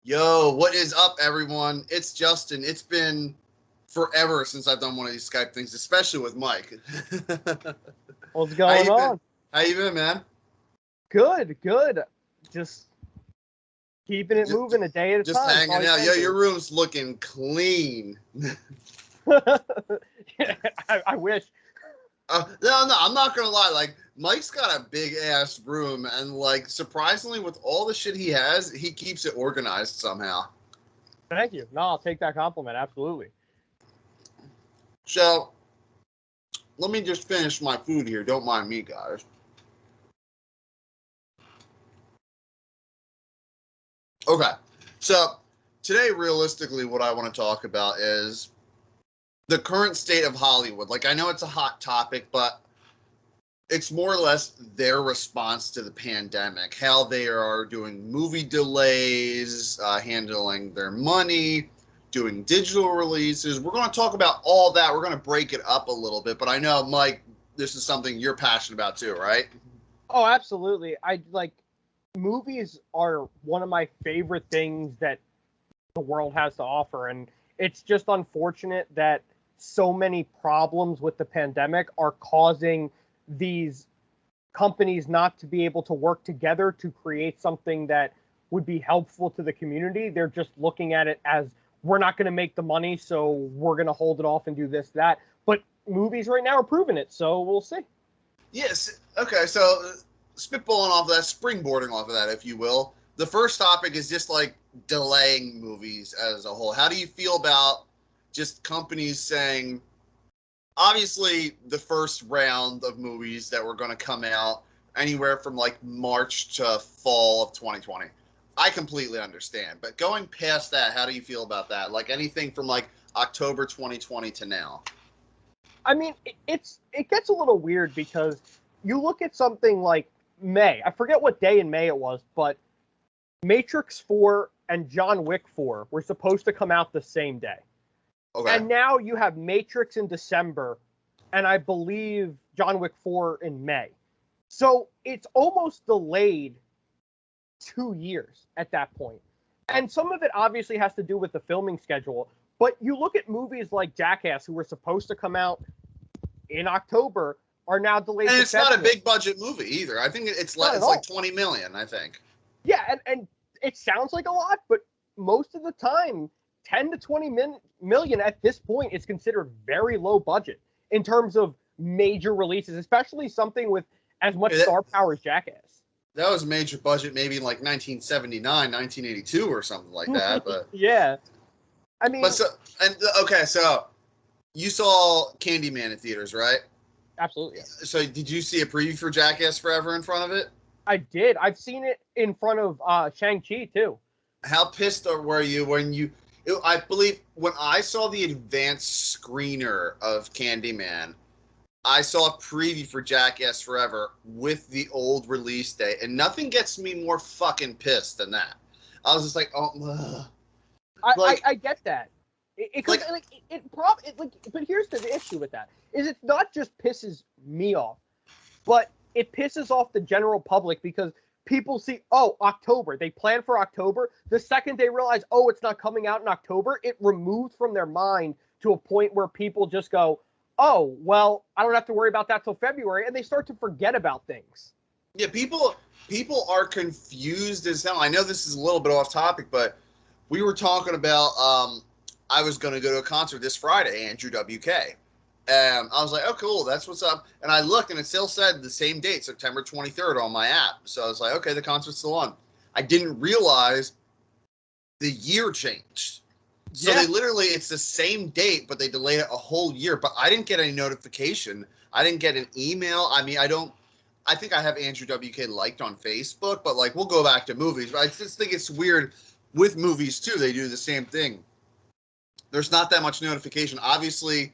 Yo, what is up, everyone? It's Justin. It's been forever since I've done one of these Skype things, especially with Mike. What's How going you been? on? How you been, man? Good, good. Just keeping it Just, moving a day at a just time. That's all hanging you out. can Yo, your do. room's looking clean. Yeah, I wish. No, I'm not gonna lie. Like, Mike's got a big ass room, and like, surprisingly, with all the shit he has, he keeps it organized somehow. Thank you. No, I'll take that compliment. Absolutely. So, let me just finish my food here. Don't mind me, guys. Okay, so today, realistically, what I want to talk about is the current state of Hollywood. Like, I know it's a hot topic, but it's more or less their response to the pandemic, how they are doing movie delays, handling their money, doing digital releases. We're going to talk about all that. We're going to break it up a little bit, but I know, Mike, this is something you're passionate about too, right? Oh, absolutely. I like movies are one of my favorite things that the world has to offer, and it's just unfortunate that so many problems with the pandemic are causing these companies not to be able to work together to create something that would be helpful to the community. They're just looking at it as we're not going to make the money, so we're going to hold it off and do this, that. But movies right now are proving it, so we'll see. Yes. Okay. So, spitballing off of that, springboarding off of that, if you will. The first topic is just like delaying movies as a whole. How do you feel about just companies saying, obviously, the first round of movies that were going to come out anywhere from like March to fall of 2020? I completely understand. But going past that, how do you feel about that? Like anything from like October 2020 to now? I mean, it gets a little weird because you look at something like May. I forget what day in May it was, but Matrix 4 and John Wick 4 were supposed to come out the same day. Okay. And now you have Matrix in December, and I believe John Wick 4 in May. So it's almost delayed 2 years at that point. And some of it obviously has to do with the filming schedule. But you look at movies like Jackass, who were supposed to come out in October, are now delayed And to it's not a February. big budget movie either. I think Not at it's like all. 20 million, I think. Yeah, and it sounds like a lot, but most of the time, 10 to 20 million at this point is considered very low budget in terms of major releases, especially something with as much Yeah, star power as Jackass. that was a major budget, maybe in like 1979, 1982 or something like that. Yeah. I But mean, so, and okay, so you saw Candyman in theaters, right? absolutely, yes. So did you see a preview for Jackass Forever in front of it? I did. I've seen it in front of Shang-Chi, too. How pissed were you when you? I believe when I saw the advanced screener of Candyman, I saw a preview for Jackass Forever with the old release date, and nothing gets me more fucking pissed than that. I was just like, oh, ugh. like, I get that. Because like, but here's the issue with that is it's not just pisses me off, but it pisses off the general public because people see, oh, October. They plan for October. The second they realize, oh, it's not coming out in October, it removes from their mind to a point where people just go, oh, well, I don't have to worry about that till February, and they start to forget about things. yeah, people are confused as hell. I know this is a little bit off topic, but we were talking about I was going to go to a concert this Friday, Andrew WK. And I was like, oh, cool, that's what's up. And I looked, and it still said the same date, September 23rd, on my app. So I was like, okay, the concert's still on. I didn't realize the year changed. So Yeah. they literally, it's the same date, but they delayed it a whole year. But I didn't get any notification. I didn't get an email. I mean, I think I have Andrew WK liked on Facebook, but like, we'll go back to movies. But I just think it's weird with movies too. They do the same thing. There's not that much notification. Obviously,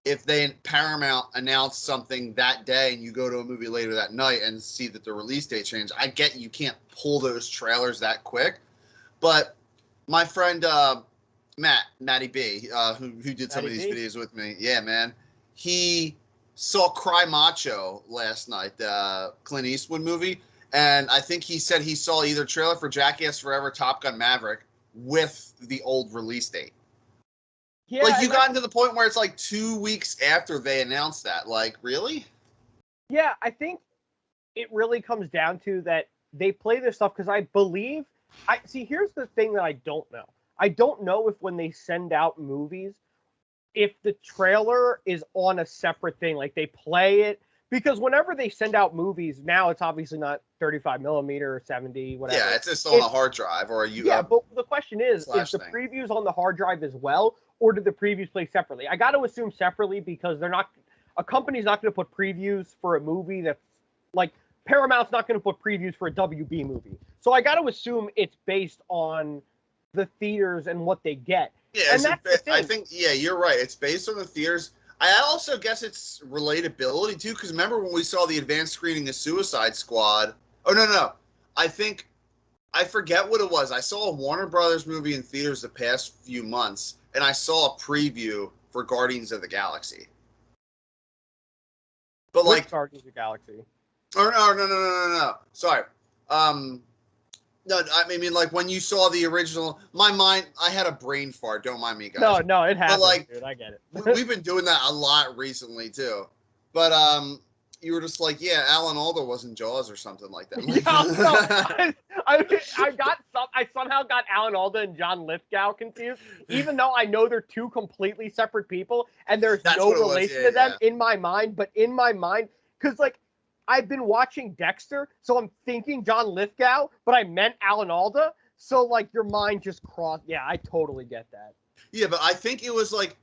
if they Paramount announced something that day and you go to a movie later that night and see that the release date changed, I get you can't pull those trailers that quick. But my friend Matty B, who did some Matty of these B. videos with me, yeah, man, he saw Cry Macho last night, the Clint Eastwood movie, and I think he said he saw either trailer for Jackass Forever, Top Gun Maverick, with the old release date. Yeah, like, you got to the point where it's like 2 weeks after they announced that. Like, really? Yeah, I think it really comes down to that they play this stuff because I believe here's the thing that I don't know. I don't know if when they send out movies, if the trailer is on a separate thing, like they play it, because whenever they send out movies now, it's obviously not 35 millimeter or 70, whatever. Yeah, it's just on a hard drive or but the question is the thing. previews on the hard drive as well, or do the previews play separately? I got to assume separately because a company's not going to put previews for a movie that's like Paramount's not going to put previews for a WB movie. So I got to assume it's based on the theaters and what they get. Yeah, and that's the thing. I think, yeah, you're right. It's based on the theaters. I also guess it's relatability, too, because remember when we saw the advanced screening of Suicide Squad? Oh, no. I forget what it was. I saw a Warner Brothers movie in theaters the past few months, and I saw a preview for Guardians of the Galaxy. But Which Guardians of the Galaxy? Or no. Sorry. No, I mean, like, when you saw the original, I had a brain fart. Don't mind me, guys. No, it happens, dude. I get it. We've been doing that a lot recently, too. But, you were just like, yeah, Alan Alda was in Jaws or something like that. I somehow got Alan Alda and John Lithgow confused, even though I know they're two completely separate people, and there's no relation to them in my mind. But in my mind, because, like, I've been watching Dexter, so I'm thinking John Lithgow, but I meant Alan Alda. So, like, your mind just crossed. Yeah, I totally get that. Yeah, but I think it was, like,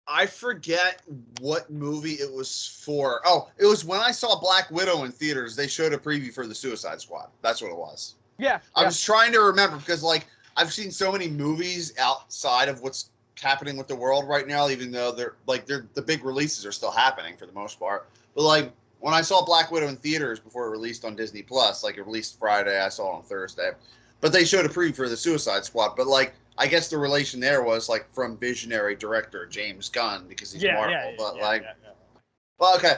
I forget what movie it was for. Oh, it was when I saw Black Widow in theaters. They showed a preview for the Suicide Squad. That's what it was. Yeah. I was trying to remember because, like, I've seen so many movies outside of what's happening with the world right now, even though the big releases are still happening for the most part. But, like, when I saw Black Widow in theaters before it released on Disney Plus, like, it released Friday, I saw it on Thursday. But they showed a preview for the Suicide Squad. But, like, I guess the relation there was, like, from visionary director James Gunn because he's Marvel. Well, okay.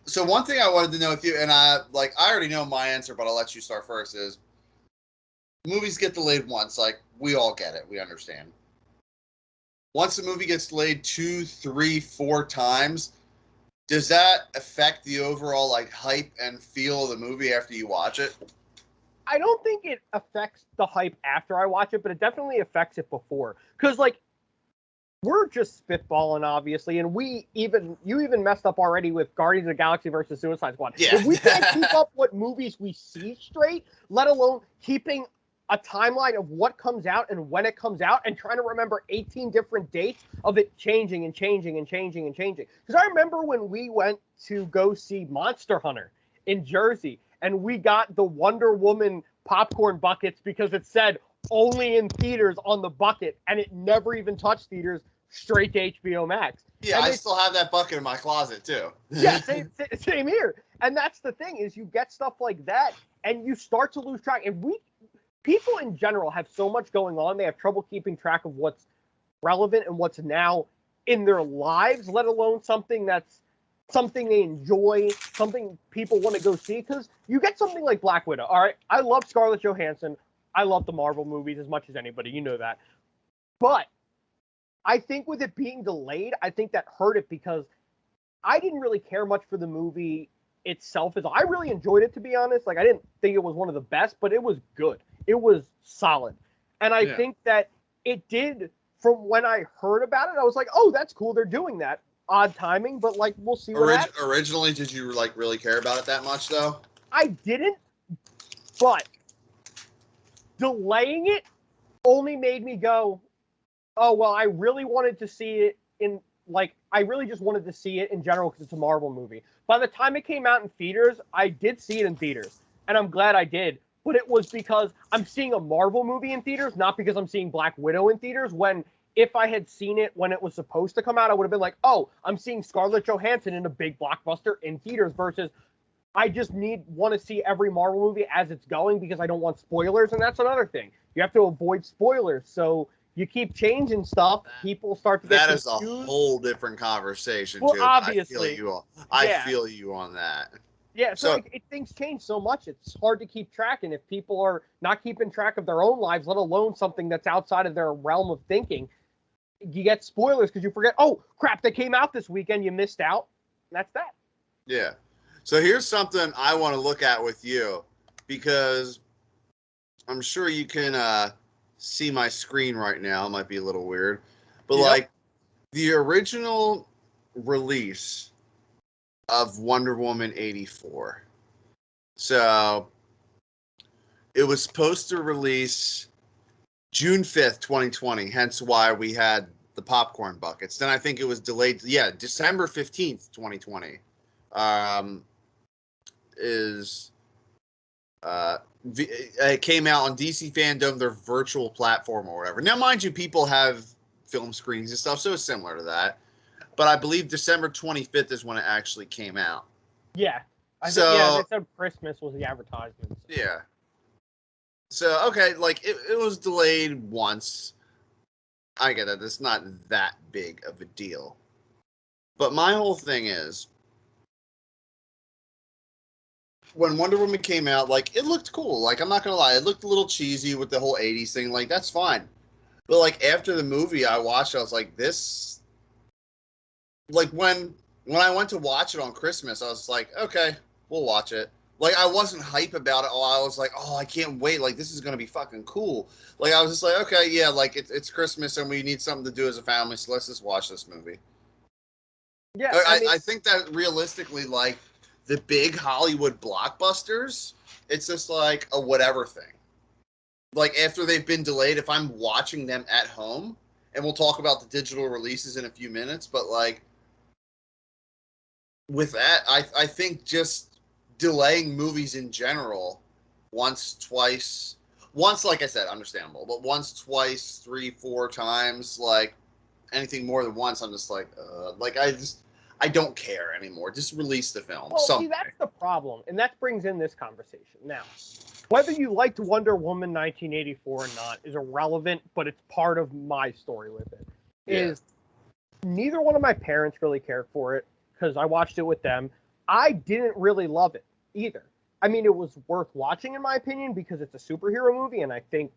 So one thing I wanted to know with you, and I already know my answer, but I'll let you start first, is movies get delayed once. Like, we all get it. We understand. Once a movie gets delayed 2, 3, 4 times, does that affect the overall, like, hype and feel of the movie after you watch it? I don't think it affects the hype after I watch it, but it definitely affects it before. Because, like, we're just spitballing, obviously, and you even messed up already with Guardians of the Galaxy versus Suicide Squad. Yeah. If we can't keep up what movies we see straight, let alone keeping a timeline of what comes out and when it comes out and trying to remember 18 different dates of it changing and changing and changing and changing. Because I remember when we went to go see Monster Hunter in Jersey, and we got the Wonder Woman popcorn buckets because it said only in theaters on the bucket, and it never even touched theaters, straight to HBO Max. Yeah, I still have that bucket in my closet, too. Yeah, same here. And that's the thing, is you get stuff like that, and you start to lose track. And people in general have so much going on, they have trouble keeping track of what's relevant and what's now in their lives, let alone something that's something they enjoy, something people want to go see. Because you get something like Black Widow. All right, I love Scarlett Johansson. I love the Marvel movies as much as anybody. You know that. But I think with it being delayed, I think that hurt it because I didn't really care much for the movie itself. I really enjoyed it, to be honest. Like, I didn't think it was one of the best, but it was good. It was solid. And I think that it did, from when I heard about it, I was like, oh, that's cool. They're doing that. Odd timing, but, like, we'll see what happens. Originally, did you, like, really care about it that much, though? I didn't, but delaying it only made me go, oh, well, I really wanted to see it in, like, I really just wanted to see it in general because it's a Marvel movie. By the time it came out in theaters, I did see it in theaters, and I'm glad I did. But it was because I'm seeing a Marvel movie in theaters, not because I'm seeing Black Widow in theaters, when if I had seen it when it was supposed to come out, I would have been like, oh, I'm seeing Scarlett Johansson in a big blockbuster in theaters versus I just want to see every Marvel movie as it's going because I don't want spoilers, and that's another thing. You have to avoid spoilers, so you keep changing stuff, people start to get confused. That is a whole different conversation, well, too. Obviously. I feel you on that. Yeah, so So things change so much. It's hard to keep track, and if people are not keeping track of their own lives, let alone something that's outside of their realm of thinking, you get spoilers because you forget. Oh crap! They came out this weekend. You missed out. And that's that. yeah. So here's something I want to look at with you because I'm sure you can see my screen right now. It might be a little weird, but Yep. like the original release of Wonder Woman 84. So it was supposed to release June 5th, 2020, hence why we had the popcorn buckets. Then I think it was delayed. Yeah, December 15th, 2020 is it came out on DC Fandom, their virtual platform or whatever. Now, mind you, people have film screenings and stuff, so it's similar to that. But I believe December 25th is when it actually came out. Yeah, I think they So, said Christmas was the advertisement. So. yeah. So, okay, like it was delayed once. I get it. It's not that big of a deal. But my whole thing is when Wonder Woman came out, like it looked cool. Like I'm not gonna lie, it looked a little cheesy with the whole '80s thing. Like that's fine. But like after the movie I watched, I was like, this. Like when I went to watch it on Christmas, I was like, okay, we'll watch it. Like I wasn't hype about it. Oh, I was like, oh, I can't wait. Like this is gonna be fucking cool. Like I was just like, okay, yeah, like it's Christmas and we need something to do as a family, so let's just watch this movie. Yeah, I mean, I think that realistically, like the big Hollywood blockbusters, it's just like a whatever thing. Like after they've been delayed, if I'm watching them at home, and we'll talk about the digital releases in a few minutes, but like with that, I think just delaying movies in general, once, twice, once, like I said, understandable, but once, twice, three, four times, like anything more than once, I'm just like I don't care anymore. Just release the film well, see, someday. that's the problem, and that brings in this conversation. Now, whether you liked Wonder Woman 1984 or not is irrelevant, but it's part of my story with it. Yeah, Is neither one of my parents really cared for it because I watched it with them. I didn't really love it either. I mean, it was worth watching in my opinion because it's a superhero movie, and I think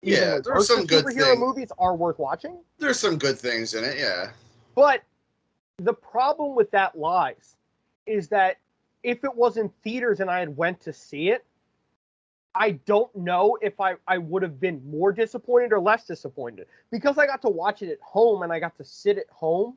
even yeah. the There's worst of some good superhero things. movies are worth watching. There's some good things in it. Yeah, But the problem with that lies is that if it was in theaters and I had went to see it, I don't know if I would have been more disappointed or less disappointed because I got to watch it at home and I got to sit at home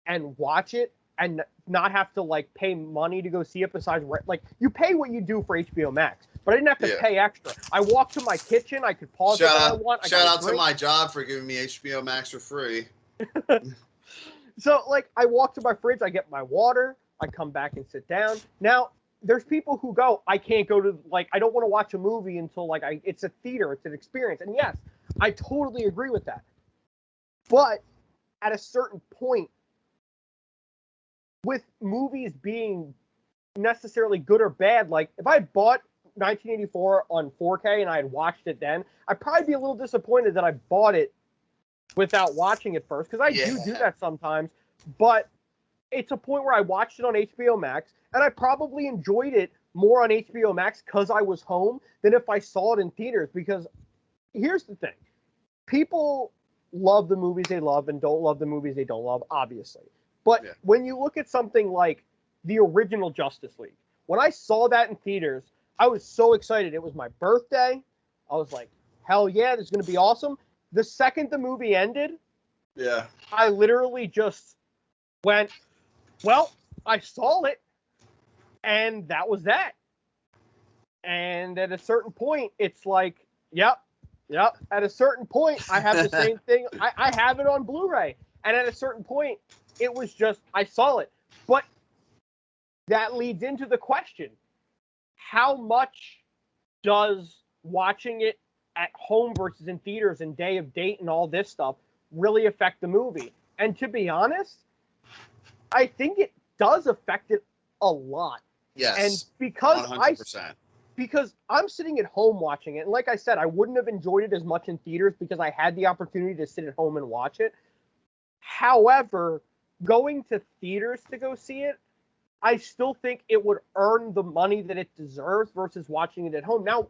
and watch it and not have to like pay money to go see it besides like you pay what you do for HBO Max, but I didn't have to yeah. pay extra. I walked to my kitchen, I could pause it when I want, I got Shout a out to drink. my job for giving me HBO Max for free. So like I walk to my fridge, I get my water, I come back and sit down. Now there's people who go, I can't go to like I don't want to watch a movie until like it's a theater, it's an experience. And yes, I totally agree with that. But at a certain point, with movies being necessarily good or bad, like if I bought 1984 on 4K and I had watched it then, I'd probably be a little disappointed that I bought it without watching it first because I Yeah, do that sometimes. But it's a point where I watched it on HBO Max, and I probably enjoyed it more on HBO Max because I was home than if I saw it in theaters. Because here's the thing: people love the movies they love and don't love the movies they don't love, obviously. But yeah, when you look at something like the original Justice League, when I saw that in theaters, I was so excited. It was my birthday. I was like, hell yeah, this is going to be awesome. The second the movie ended, yeah. I literally just went, well, I saw it, and that was that. And at a certain point, it's like, yep, yep. At a certain point, I have the same thing. I have it on Blu-ray. And at a certain point, it was just, I saw it. But that leads into the question, how much does watching it at home versus in theaters and day of date and all this stuff really affect the movie? And to be honest, I think it does affect it a lot. And Yes, because 100%. I'm sitting at home watching it, and like I said, I wouldn't have enjoyed it as much in theaters because I had the opportunity to sit at home and watch it. However, going to theaters to go see it I still think it would earn the money that it deserves versus watching it at home. Now,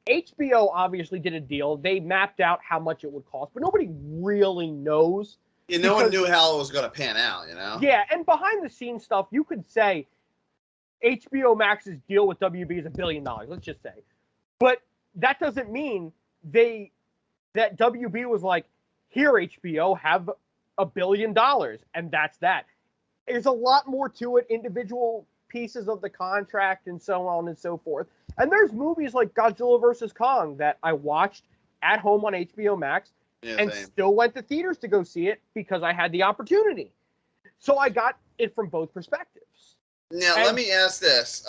HBO obviously did a deal. They mapped out how much it would cost, but nobody really knows. Yeah, no one knew how it was going to pan out, you know? Yeah, and behind the scenes stuff, you could say HBO Max's deal with WB is $1 billion, let's just say. But that doesn't mean that WB was like, here, HBO, have $1 billion, and that's that. There's a lot more to it, individual pieces of the contract and so on and so forth. And there's movies like Godzilla vs. Kong that I watched at home on HBO Max and still went to theaters to go see it because I had the opportunity. So I got it from both perspectives. Now, let me ask this.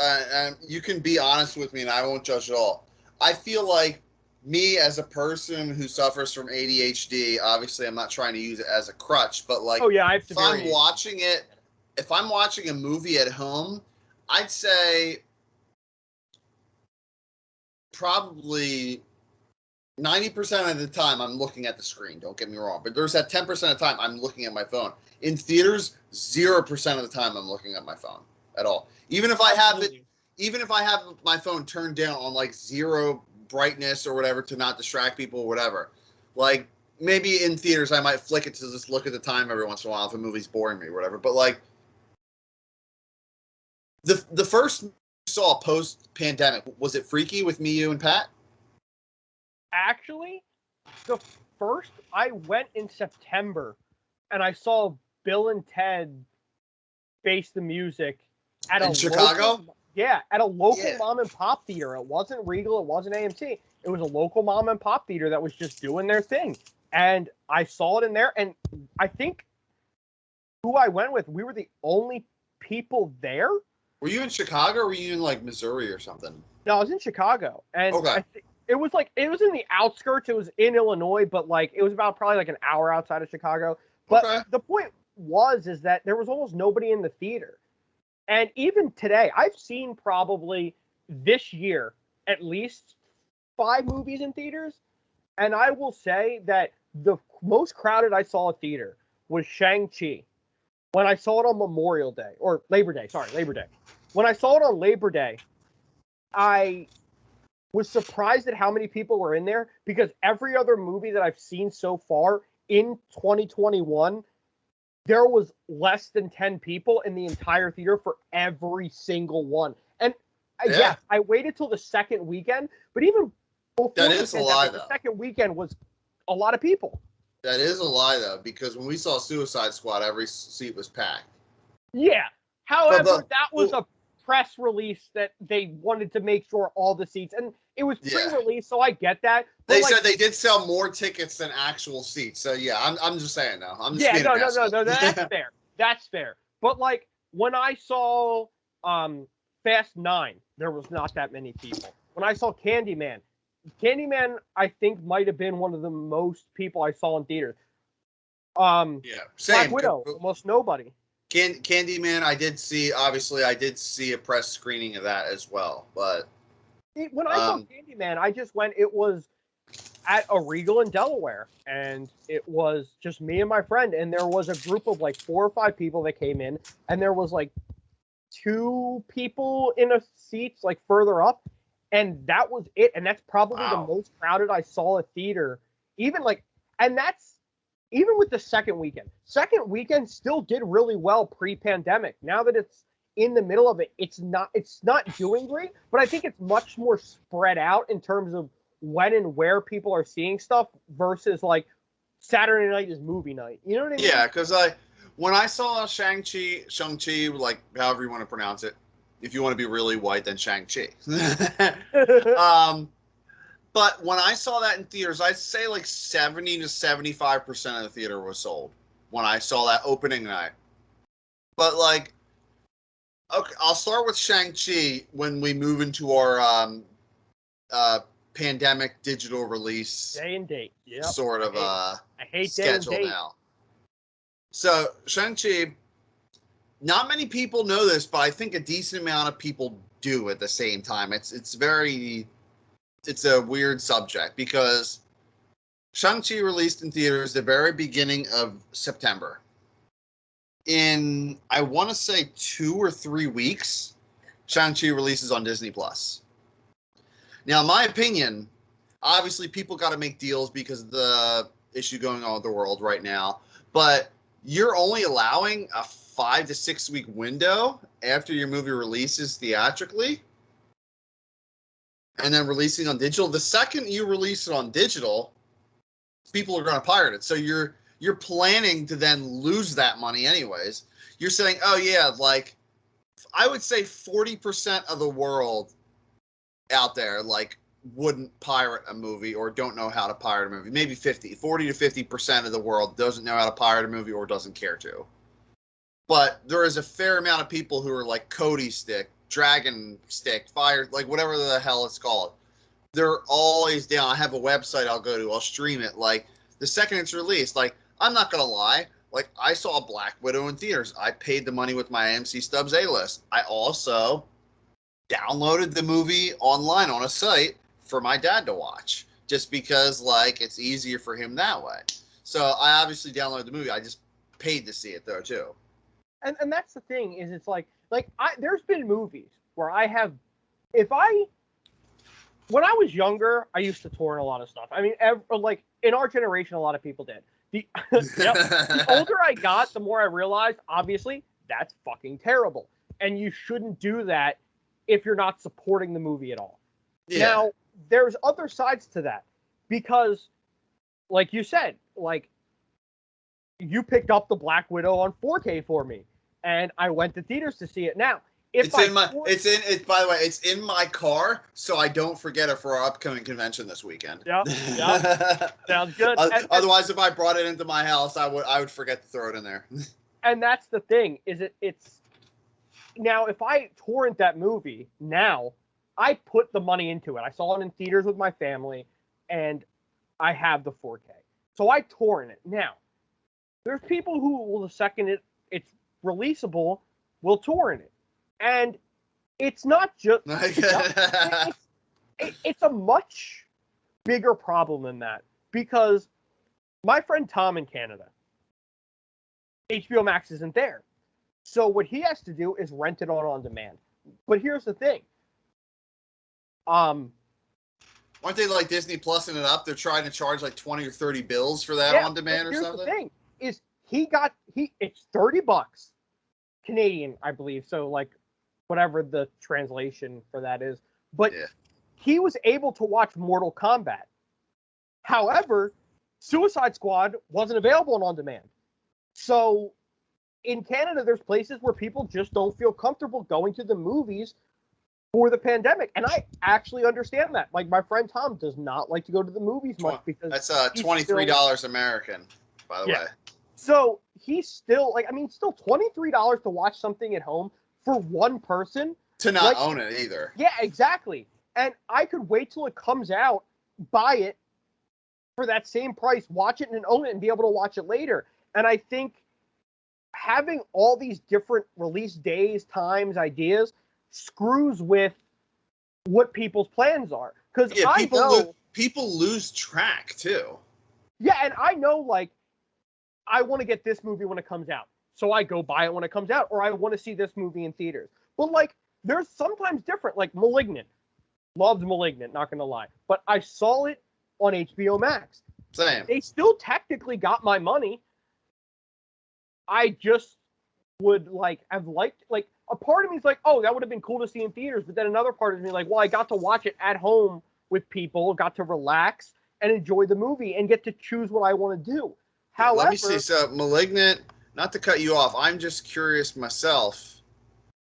You can be honest with me and I won't judge at all. I feel like me as a person who suffers from ADHD, obviously I'm not trying to use it as a crutch, but like if I'm watching a movie at home, I'd say probably 90% of the time I'm looking at the screen, don't get me wrong, but there's that 10% of the time I'm looking at my phone. In theaters, 0% of the time I'm looking at my phone at all. Even if I have my phone turned down on like zero brightness or whatever to not distract people or whatever. Like maybe in theaters I might flick it to just look at the time every once in a while if a movie's boring me or whatever. But like the first you saw post-pandemic, was it Freaky with me, you, and Pat? Actually, the first I went in September and I saw Bill and Ted Face the Music at in Chicago? At a local mom and pop theater. It wasn't Regal, it wasn't AMC. It was a local mom and pop theater that was just doing their thing. And I saw it in there, and I think who I went with, we were the only people there. Were you in Chicago or were you in like Missouri or something? No, I was in Chicago. And it was in the outskirts. It was in Illinois, but like it was about probably like an hour outside of Chicago. But the point is that there was almost nobody in the theater. And even today, I've seen probably this year at least 5 movies in theaters. And I will say that the most crowded I saw a theater was Shang-Chi. When I saw it on Memorial Day, or Labor Day. When I saw it on Labor Day, I was surprised at how many people were in there because every other movie that I've seen so far in 2021, there was less than 10 people in the entire theater for every single one. And yes, I waited till the second weekend, but even before the second weekend was a lot of people. That is a lie, though, because when we saw Suicide Squad, every seat was packed. Yeah. However, that was a press release that they wanted to make sure all the seats, and it was pre-release, so I get that. They said they did sell more tickets than actual seats, so yeah, I'm just saying though. I'm just no, that's fair. That's fair. But like when I saw Fast 9, there was not that many people. When I saw Candyman, I think might have been one of the most people I saw in theaters. Same. Black Widow, almost nobody. Candyman, I did see a press screening of that as well, but when I saw Candyman, I just went. It was at a Regal in Delaware, and it was just me and my friend, and there was a group of like 4 or 5 people that came in, and there was like 2 people in a seats like further up, and that was it. And that's probably the most crowded I saw a theater, and that's even with the second weekend. Second weekend still did really well pre-pandemic. Now that it's in the middle of it, it's not doing great, but I think it's much more spread out in terms of when and where people are seeing stuff versus like Saturday night is movie night. You know what I mean? Yeah, because when I saw Shang-Chi, like however you want to pronounce it, if you want to be really white, then Shang-Chi. But when I saw that in theaters, I'd say like 70 to 75% of the theater was sold when I saw that opening night. But like, okay, I'll start with Shang-Chi when we move into our pandemic digital release day and date sort of I hate schedule now. So Shang-Chi, not many people know this, but I think a decent amount of people do at the same time. It's a weird subject because Shang-Chi released in theaters the very beginning of September. in, I want to say 2 or 3 weeks, Shang-Chi releases on Disney Plus. Now, in my opinion, obviously people got to make deals because of the issue going on with the world right now, but you're only allowing a 5 to 6 week window after your movie releases theatrically and then releasing on digital. The second you release it on digital, people are going to pirate it. So you're planning to then lose that money anyways. You're saying, oh yeah, like I would say 40% of the world out there like wouldn't pirate a movie or don't know how to pirate a movie. Maybe 40 to 50% of the world doesn't know how to pirate a movie or doesn't care to. But there is a fair amount of people who are like Cody Stick, Dragon Stick, Fire, like whatever the hell it's called. They're always down. I have a website I'll go to. I'll stream it. Like the second it's released, like I'm not gonna lie. Like I saw Black Widow in theaters. I paid the money with my AMC Stubs A-list. I also downloaded the movie online on a site for my dad to watch, just because like it's easier for him that way. So I obviously downloaded the movie. I just paid to see it though too. And that's the thing is it's like there's been movies where I have when I was younger, I used to torrent a lot of stuff. I mean, like in our generation, a lot of people did. The older I got, the more I realized, obviously, that's fucking terrible. And you shouldn't do that if you're not supporting the movie at all. Yeah. Now, there's other sides to that. Because, like you said, like, you picked up the Black Widow on 4K for me. And I went to theaters to see it. Now, by the way, it's in my car, so I don't forget it for our upcoming convention this weekend. Yeah. Sounds good. Otherwise, if I brought it into my house, I would forget to throw it in there. And that's the thing, is it's now if I torrent that movie now, I put the money into it. I saw it in theaters with my family, and I have the 4K. So I torrent it. Now, there's people who will, the second it's releasable, will torrent it. And it's not just it's a much bigger problem than that, because my friend Tom in Canada, HBO Max isn't there. So what he has to do is rent it on demand. But here's the thing. Aren't they like Disney Plusing it up? They're trying to charge like 20 or 30 bills for that on demand or something? Here's the thing is it's $30 Canadian, I believe. So like whatever the translation for that is. But he was able to watch Mortal Kombat. However, Suicide Squad wasn't available on demand. So in Canada, there's places where people just don't feel comfortable going to the movies for the pandemic. And I actually understand that. Like my friend Tom does not like to go to the movies much because that's $23 American, by the way. So he's still still $23 to watch something at home for one person. To not own it either. Yeah, exactly. And I could wait till it comes out, buy it for that same price, watch it and own it and be able to watch it later. And I think having all these different release days, times, ideas screws with what people's plans are. Because people lose track too. Yeah, and I know, like, I want to get this movie when it comes out, so I go buy it when it comes out, or I want to see this movie in theaters. But like, there's sometimes different. Like Malignant, loved Malignant, not gonna lie, but I saw it on HBO Max. Same. They still technically got my money. I just would have liked, a part of me is like, oh, that would have been cool to see in theaters, but then another part of me like, well, I got to watch it at home with people, got to relax and enjoy the movie and get to choose what I want to do. However, let me see. So Malignant, not to cut you off, I'm just curious myself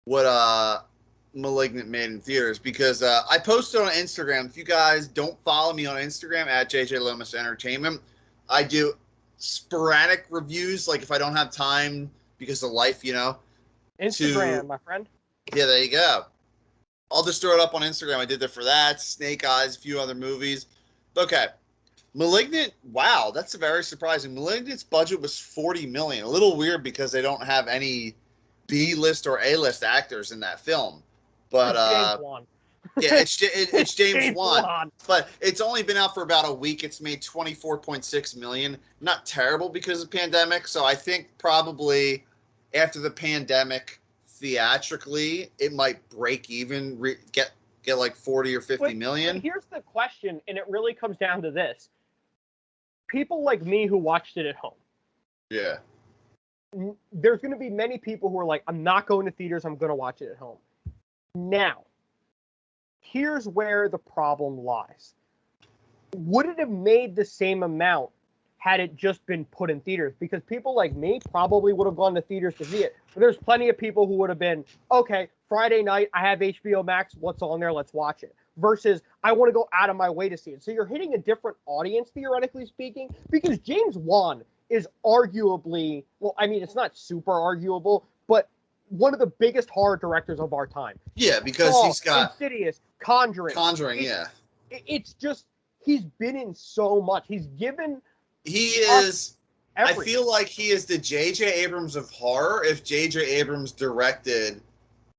what Malignant made in theaters, because I posted on Instagram. If you guys don't follow me on Instagram at JJ Lomas Entertainment, I do sporadic reviews, like if I don't have time because of life, Instagram, my friend. Yeah, there you go. I'll just throw it up on Instagram. I did that for that, Snake Eyes, a few other movies. Okay. Malignant, wow, that's very surprising. Malignant's budget was $40 million. A little weird because they don't have any B-list or A-list actors in that film. But James Wan. Yeah, it's James Wan. But it's only been out for about a week. It's made $24.6 million. Not terrible because of the pandemic. So I think probably after the pandemic, theatrically, it might break even, get like 40 or 50 million. But here's the question, and it really comes down to this. People like me who watched it at home. Yeah. There's going to be many people who are like, I'm not going to theaters, I'm going to watch it at home. Now, here's where the problem lies. Would it have made the same amount had it just been put in theaters? Because people like me probably would have gone to theaters to see it. But there's plenty of people who would have been, okay, Friday night, I have HBO Max, what's on there, let's watch it. Versus, I want to go out of my way to see it. So you're hitting a different audience, theoretically speaking, because James Wan is arguably, well, I mean, it's not super arguable, but one of the biggest horror directors of our time. Yeah, because he's got Insidious, Conjuring. It's just, he's been in so much. He's given. He is. I feel like he is the J.J. Abrams of horror. If J.J. Abrams directed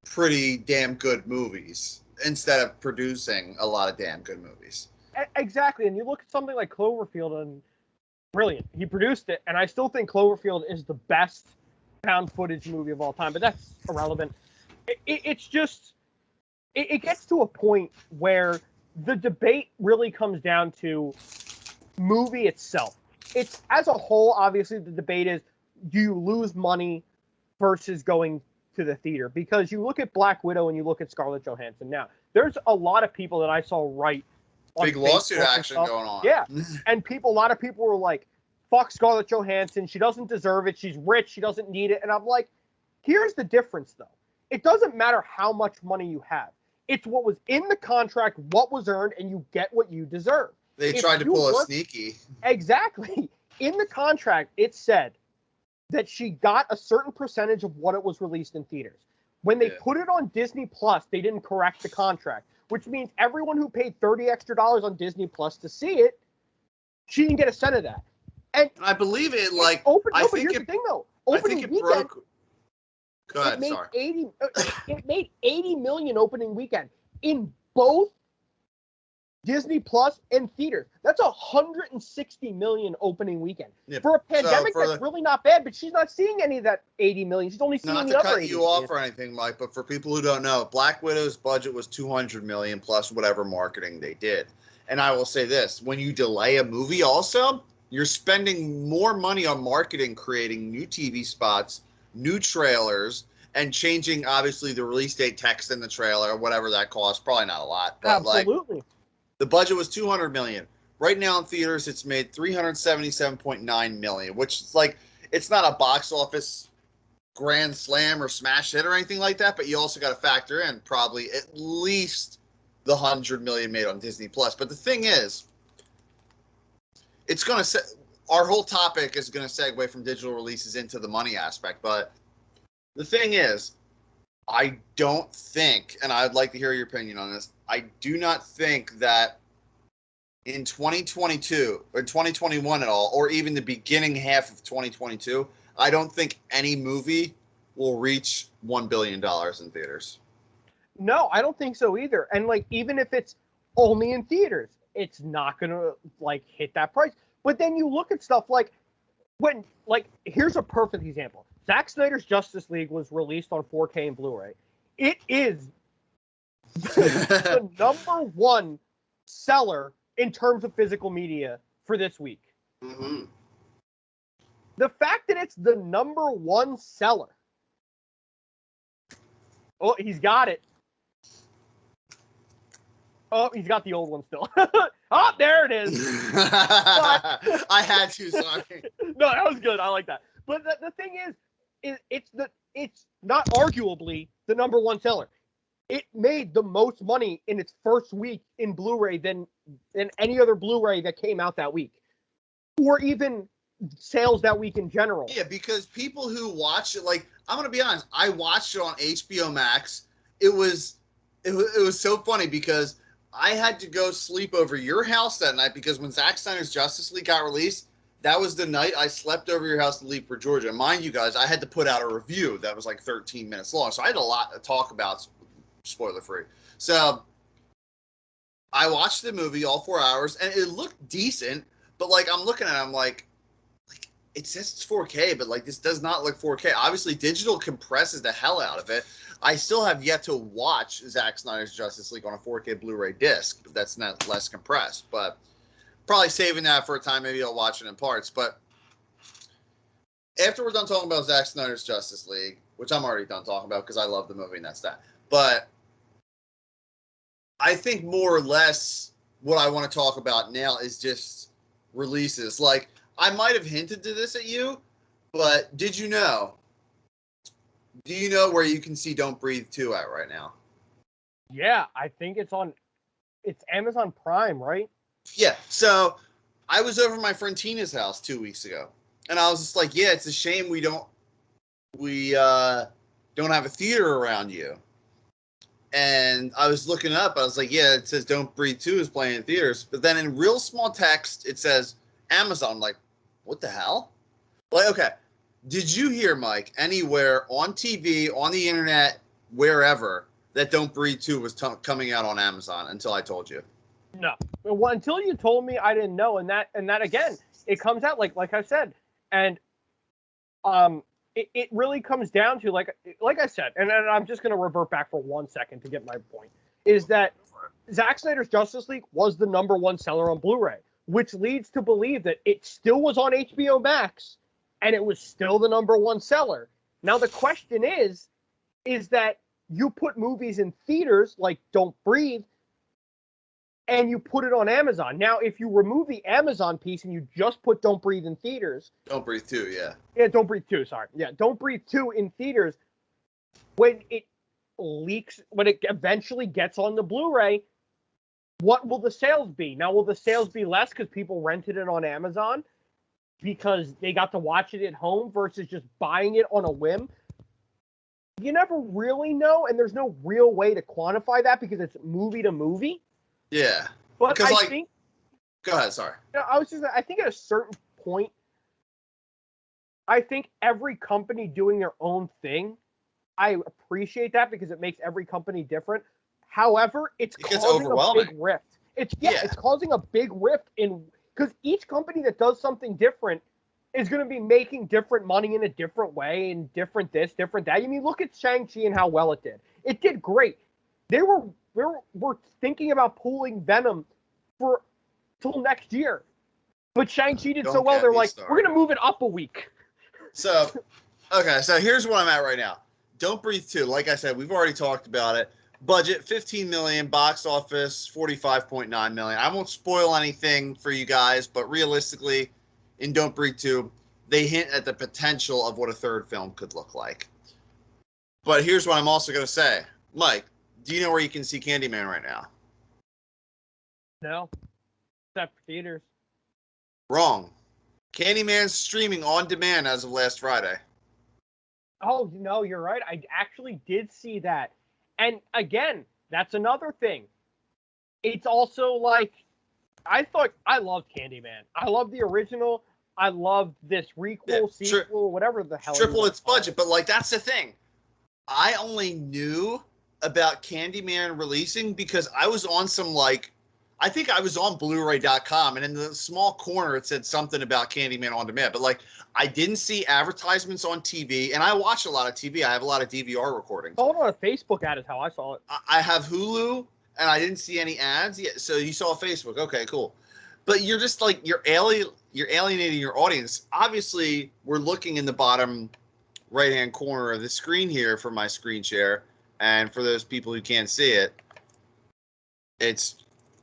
pretty damn good movies instead of producing a lot of damn good movies. Exactly, and you look at something like Cloverfield, and brilliant. He produced it, and I still think Cloverfield is the best found footage movie of all time. But that's irrelevant. It's just. It gets to a point where the debate really comes down to movie itself. It's as a whole, obviously, the debate is, do you lose money versus going to the theater? Because you look at Black Widow and you look at Scarlett Johansson. Now, there's a lot of people that I saw write on big Facebook lawsuit action going on. Yeah, and a lot of people were like, fuck Scarlett Johansson. She doesn't deserve it. She's rich. She doesn't need it. And I'm like, here's the difference, though. It doesn't matter how much money you have. It's what was in the contract, what was earned, and you get what you deserve. They tried to pull a sneaky. Exactly. In the contract, it said that she got a certain percentage of what it was released in theaters. When they put it on Disney Plus, they didn't correct the contract, which means everyone who paid $30 extra on Disney Plus to see it, she didn't get a cent of that. And I believe it, like, here's the thing, though. Opening weekend, broke. Go ahead, it made $80 million opening weekend in both Disney Plus and theaters. That's $160 million opening weekend. Yeah, for a pandemic, that's really not bad, but she's not seeing any of that $80 million. She's only seeing the other $80 million. Not to cut you off or anything, Mike, but for people who don't know, Black Widow's budget was $200 million plus whatever marketing they did. And I will say this, when you delay a movie also, you're spending more money on marketing, creating new TV spots, new trailers, and changing, obviously, the release date text in the trailer, whatever that costs. Probably not a lot. But absolutely. The budget was $200 million. Right now in theaters, it's made $377.9 million, which is like, it's not a box office grand slam or smash hit or anything like that, but you also got to factor in probably at least the $100 million made on Disney Plus. But the thing is, it's going to our whole topic is going to segue from digital releases into the money aspect. But the thing is, I don't think, and I'd like to hear your opinion on this, I do not think that in 2022 or 2021 at all, or even the beginning half of 2022, I don't think any movie will reach $1 billion in theaters. No, I don't think so either. And like, even if it's only in theaters, it's not going to like hit that price. But then you look at stuff like here's a perfect example. Zack Snyder's Justice League was released on 4K and Blu-ray. It is the number one seller in terms of physical media for this week. Mm-hmm. The fact that it's the number one seller. Oh, he's got it. Oh, he's got the old one still. Oh, there it is. I had to, sorry. No, that was good. I like that. But the thing is it's not arguably the number one seller. It made the most money in its first week in Blu-ray than any other Blu-ray that came out that week, or even sales that week in general. Yeah, because people who watch it, like, I'm gonna be honest, I watched it on HBO Max. It was so funny because I had to go sleep over your house that night because when Zack Snyder's Justice League got released, that was the night I slept over your house to leave for Georgia. Mind you guys, I had to put out a review that was like 13 minutes long, so I had a lot to talk about, spoiler free. So I watched the movie all 4 hours, and it looked decent, but like I'm looking at it, I'm like it says it's 4K, but like this does not look 4K. Obviously, digital compresses the hell out of it. I still have yet to watch Zack Snyder's Justice League on a 4K Blu-ray disc. That's not less compressed, but probably saving that for a time. Maybe I'll watch it in parts. But after we're done talking about Zack Snyder's Justice League, which I'm already done talking about because I love the movie and that's that. But I think more or less what I want to talk about now is just releases. Like, I might have hinted to this at you, but did you know? Do you know where you can see Don't Breathe 2 at right now? Yeah, I think it's Amazon Prime, right? Yeah. So I was over at my friend Tina's house 2 weeks ago, and I was just like, yeah, it's a shame we don't have a theater around you. And I was looking up. I was like, yeah, it says Don't Breathe 2 is playing in theaters. But then in real small text, it says Amazon. I'm like, what the hell? Like, okay. Did you hear, Mike, anywhere on TV, on the internet, wherever, that Don't Breathe 2 was coming out on Amazon until I told you? No. Well, until you told me, I didn't know. And that again, it comes out like I said. And it really comes down to like I said, and I'm just going to revert back for 1 second to get my point, is that Zack Snyder's Justice League was the #1 seller on Blu-ray, which leads to believe that it still was on HBO Max, and it was still the #1 seller. Now the question is that you put movies in theaters like Don't Breathe, and you put it on Amazon. Now, if you remove the Amazon piece and you just put Don't Breathe in theaters. Don't Breathe 2, yeah. Yeah, Don't Breathe 2, sorry. Yeah, Don't Breathe 2 in theaters, when it leaks, when it eventually gets on the Blu-ray, what will the sales be? Now, will the sales be less because people rented it on Amazon because they got to watch it at home versus just buying it on a whim? You never really know, and there's no real way to quantify that because it's movie to movie. Yeah. But because, I think... Go ahead, sorry. I think at a certain point, I think every company doing their own thing, I appreciate that because it makes every company different. However, it gets causing a big overwhelming. rift. It's causing a big rift because each company that does something different is going to be making different money in a different way and different this, different that. I mean, look at Shang-Chi and how well it did. It did great. They were thinking about pulling Venom for till next year, but Shang-Chi did so well. They're like, we're going to move it up a week. So, okay, so here's where I'm at right now. Don't Breathe 2, like I said, we've already talked about it. Budget, $15 million, box office, $45.9 million. I won't spoil anything for you guys, but realistically, in Don't Breathe 2, they hint at the potential of what a third film could look like. But here's what I'm also going to say. Mike, do you know where you can see Candyman right now? No, except for theaters. Wrong. Candyman's streaming on demand as of last Friday. Oh, no, you're right. I actually did see that. And again, that's another thing. It's also like, I loved Candyman. I love the original. I love this requel, sequel, whatever the hell. Triple its budget, but like that's the thing. I only knew about Candyman releasing because I was on some I think I was on Blu-ray.com, and in the small corner it said something about Candyman on demand. But like, I didn't see advertisements on TV, and I watch a lot of TV. I have a lot of DVR recordings. Oh, on a Facebook ad is how I saw it. I have Hulu, and I didn't see any ads yet. So you saw Facebook? Okay, cool. But you're just like you're alienating your audience. Obviously, we're looking in the bottom right-hand corner of the screen here for my screen share, and for those people who can't see it, it's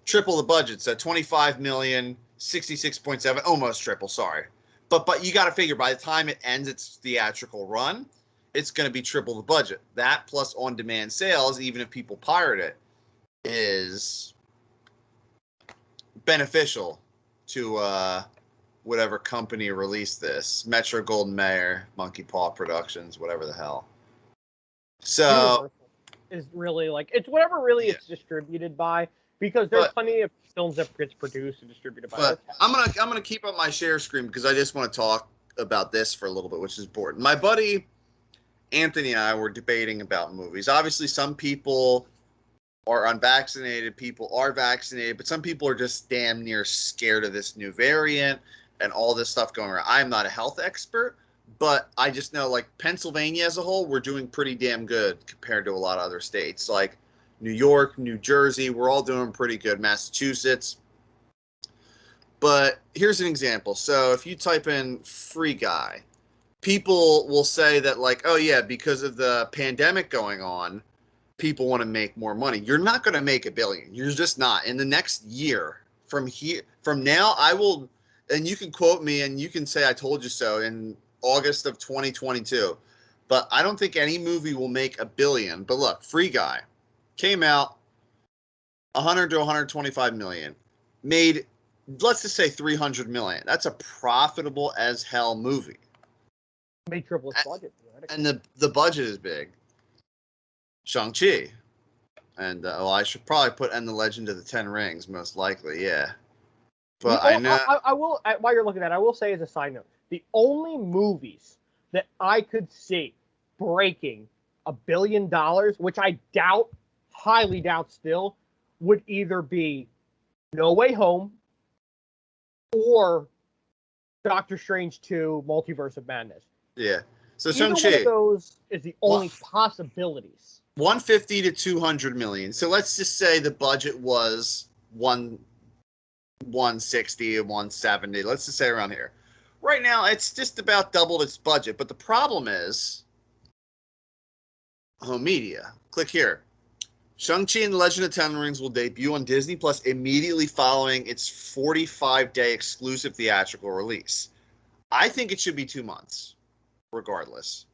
triple the budget. So 25 million, 66.7, almost triple. Sorry, but you got to figure by the time it ends its theatrical run, it's going to be triple the budget. That plus on-demand sales, even if people pirate it, is beneficial to whatever company released this. Metro Golden Mayer, Monkey Paw Productions, whatever the hell. So Universal is really like, it's whatever really it's distributed by, because there's plenty of films that gets produced and distributed by. But I'm gonna keep up my share screen because I just want to talk about this for a little bit, which is important. My buddy Anthony and I were debating about movies. Obviously, some people are unvaccinated, people are vaccinated, but some people are just damn near scared of this new variant. and all this stuff going around. I'm not a health expert, but I just know, like, Pennsylvania as a whole, we're doing pretty damn good compared to a lot of other states. Like New York, New Jersey, we're all doing pretty good. Massachusetts. But here's an example. So if you type in Free Guy, people will say that, like, oh yeah, because of the pandemic going on, people want to make more money. You're not going to make $1 billion. You're just not. In the next year, from now, I will, and you can quote me and you can say I told you so in August of 2022. But I don't think any movie will make $1 billion. But look, Free Guy came out 100 to 125 million, made, let's just say 300 million. That's a profitable as hell movie. Made triple its budget. And the budget is big. Shang-Chi. And well, I should probably put "And the Legend of the Ten Rings," most likely, yeah. But I know. I will. While you're looking at it, I will say as a side note, the only movies that I could see breaking $1 billion, which I doubt, highly doubt still, would either be No Way Home or Doctor Strange 2: Multiverse of Madness. Yeah. So Either Shang-Chi. one of those is the only possibilities. 150 to 200 million. So let's just say the budget was 160 and 170. Let's just say around here. Right now, it's just about doubled its budget. But the problem is home media. Click here. Shang-Chi and the Legend of the Ten Rings will debut on Disney Plus immediately following its 45-day exclusive theatrical release. I think it should be 2 months, regardless.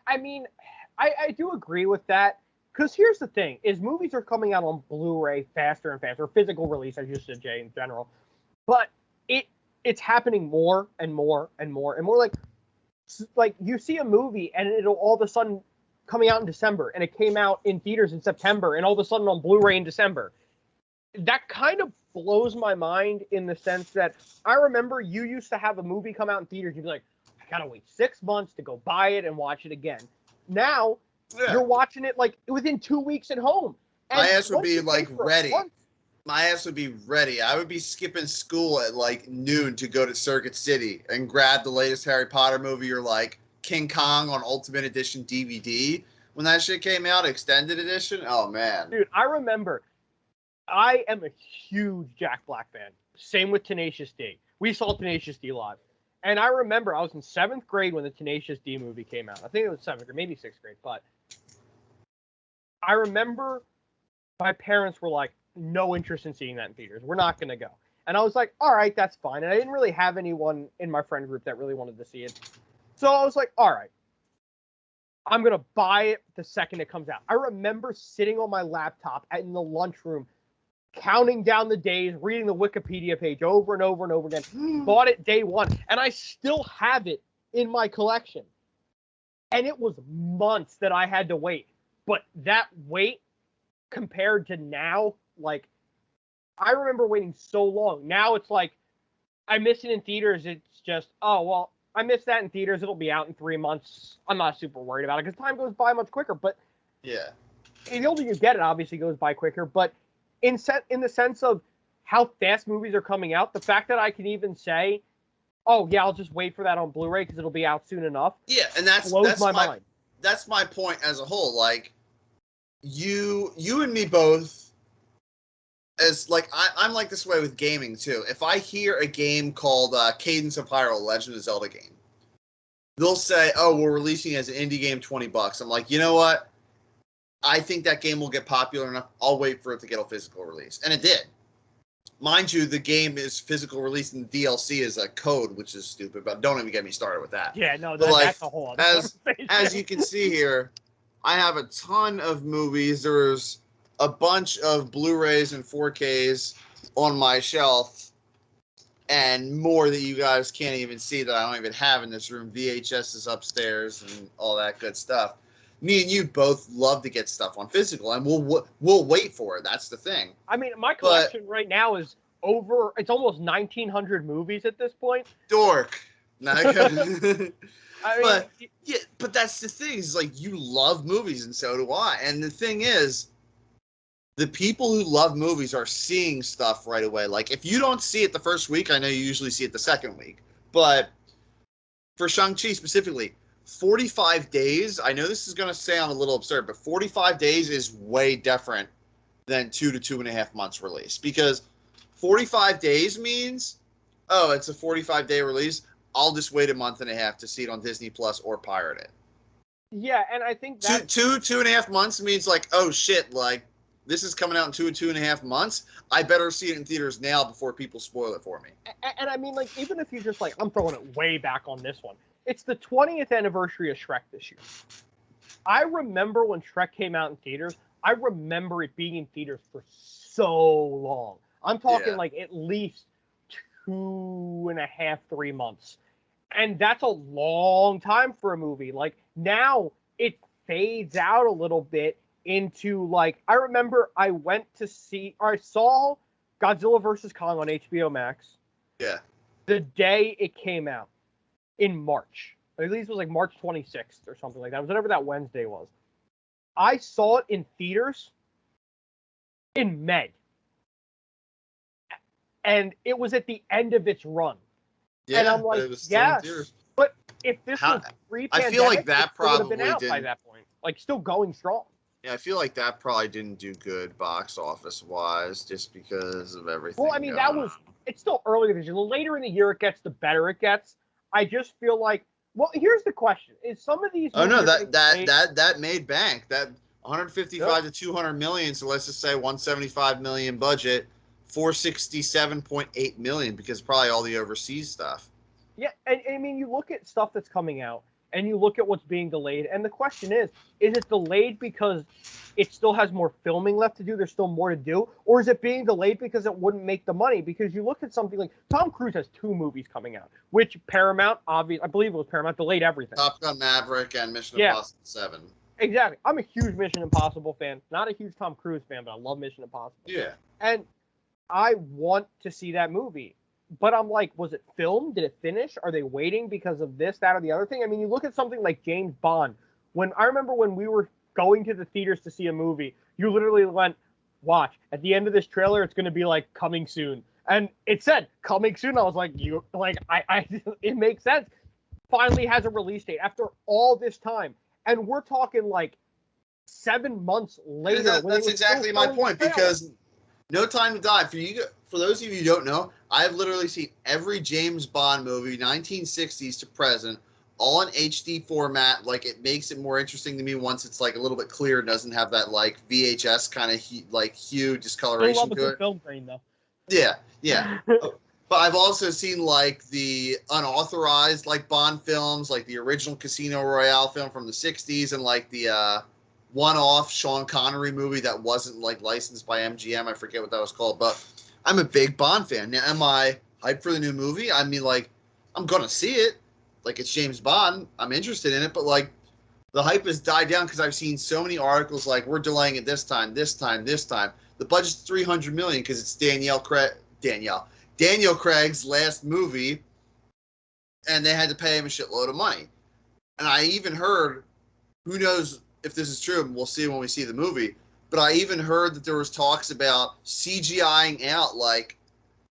I mean, I do agree with that, because here's the thing, is movies are coming out on Blu-ray faster and faster, physical release, as you said, Jay, in general, but it's happening more and more and more and more. Like you see a movie and it'll all of a sudden coming out in December, and it came out in theaters in September, and all of a sudden on Blu-ray in December. That kind of blows my mind, in the sense that I remember you used to have a movie come out in theaters, you'd be like, I gotta wait 6 months to go buy it and watch it again. Now, you're watching it like within 2 weeks at home. And my ass would be like ready. My ass would be ready. I would be skipping school at like noon to go to Circuit City and grab the latest Harry Potter movie, or like King Kong on Ultimate Edition DVD when that shit came out, extended edition. Oh man, dude, I remember. I am a huge Jack Black fan. Same with Tenacious D. We saw Tenacious D live. And I remember I was in 7th grade when the Tenacious D movie came out. I think it was 7th grade, maybe 6th grade. But I remember my parents were like, no interest in seeing that in theaters. We're not going to go. And I was like, all right, that's fine. And I didn't really have anyone in my friend group that really wanted to see it. So I was like, all right, I'm going to buy it the second it comes out. I remember sitting on my laptop in the lunchroom, counting down the days, reading the Wikipedia page over and over and over again. Bought it day one, and I still have it in my collection. And it was months that I had to wait. But that wait, compared to now, like, I remember waiting so long. Now it's like, I miss it in theaters. It's just, oh, well, I missed that in theaters. It'll be out in 3 months. I'm not super worried about it, because time goes by much quicker. But yeah, the older you get, it obviously goes by quicker. But in the sense of how fast movies are coming out, the fact that I can even say, oh, yeah, I'll just wait for that on Blu-ray because it'll be out soon enough. Yeah, and that's my mind. That's my point as a whole. Like, you and me both, as like, I'm like this way with gaming too. If I hear a game called Cadence of Hyrule, Legend of Zelda game, they'll say, oh, we're releasing it as an indie game, $20. I'm like, you know what? I think that game will get popular enough. I'll wait for it to get a physical release. And it did. Mind you, the game is physical release and the DLC is a code, which is stupid, but don't even get me started with that. Yeah, no, that's a whole other conversation. As you can see here, I have a ton of movies. There's a bunch of Blu-rays and 4Ks on my shelf, and more that you guys can't even see that I don't even have in this room. VHS is upstairs and all that good stuff. Me and you both love to get stuff on physical, and we'll wait for it. That's the thing. I mean, my collection right now is it's almost 1,900 movies at this point. Dork. I mean, but that's the thing. Is like, you love movies, and so do I. And the thing is, the people who love movies are seeing stuff right away. Like, if you don't see it the first week, I know you usually see it the second week. But for Shang-Chi specifically, 45 days, I know this is going to sound a little absurd, but 45 days is way different than 2 to 2.5 months release. Because 45 days means, oh, it's a 45-day release. I'll just wait a month and a half to see it on Disney Plus or pirate it. Yeah, and I think that 2.5 months means like, oh shit, like this is coming out in 2.5 months. I better see it in theaters now before people spoil it for me. and I mean, like, even if you just like, I'm throwing it way back on this one. It's the 20th anniversary of Shrek this year. I remember when Shrek came out in theaters. I remember it being in theaters for so long. I'm talking like at least 2.5, 3 months. And that's a long time for a movie. Like, now it fades out a little bit into, like, I remember I saw Godzilla vs. Kong on HBO Max. Yeah. The day it came out in March. At least it was like March 26th or something like that. It was whatever that Wednesday was. I saw it in theaters in May. And it was at the end of its run. Yeah, and I'm like, yes. But if this was pre-pandemic, I feel like that would have been out didn't, by that point. Like, still going strong. Yeah, I feel like that probably didn't do good box office wise, just because of everything. Well, I mean, it's still early this year. The later in the year it gets, the better it gets. I just feel like, well, here's the question: is some of these? Oh no, that made bank. That 155 to 200 million. So let's just say 175 million budget, 467.8 million, because probably all the overseas stuff. Yeah, and I mean, you look at stuff that's coming out, and you look at what's being delayed, and the question is it delayed because it still has more filming left to do, there's still more to do, or is it being delayed because it wouldn't make the money? Because you look at something like Tom Cruise has 2 movies coming out, which Paramount, I believe it was Paramount, delayed everything. Top Gun Maverick and Mission Impossible 7. Exactly. I'm a huge Mission Impossible fan. Not a huge Tom Cruise fan, but I love Mission Impossible. Yeah. And I want to see that movie. But I'm like, was it filmed? Did it finish? Are they waiting because of this, that, or the other thing? I mean, you look at something like James Bond. I remember when we were going to the theaters to see a movie, you literally went, watch, at the end of this trailer, it's going to be like coming soon. And it said coming soon. I was like, it makes sense. Finally has a release date after all this time. And we're talking like 7 months later. That's exactly my point, because No Time to Die, for those of you who don't know, I've literally seen every James Bond movie, 1960s to present, all in HD format. Like, it makes it more interesting to me once it's like a little bit clearer, doesn't have that like VHS kind of hue discoloration to it. Film grain, though. Yeah. But I've also seen like the unauthorized like Bond films, like the original Casino Royale film from the 60s, and like the one-off Sean Connery movie that wasn't like licensed by MGM. I forget what that was called, but I'm a big Bond fan. Now, am I hyped for the new movie? I mean, like, I'm gonna see it. Like, it's James Bond. I'm interested in it, but like, the hype has died down because I've seen so many articles like, we're delaying it this time. The budget's $300 million because it's Daniel Craig's last movie, and they had to pay him a shitload of money. And I even heard, who knows if this is true, we'll see when we see the movie, but I even heard that there was talks about CGIing out like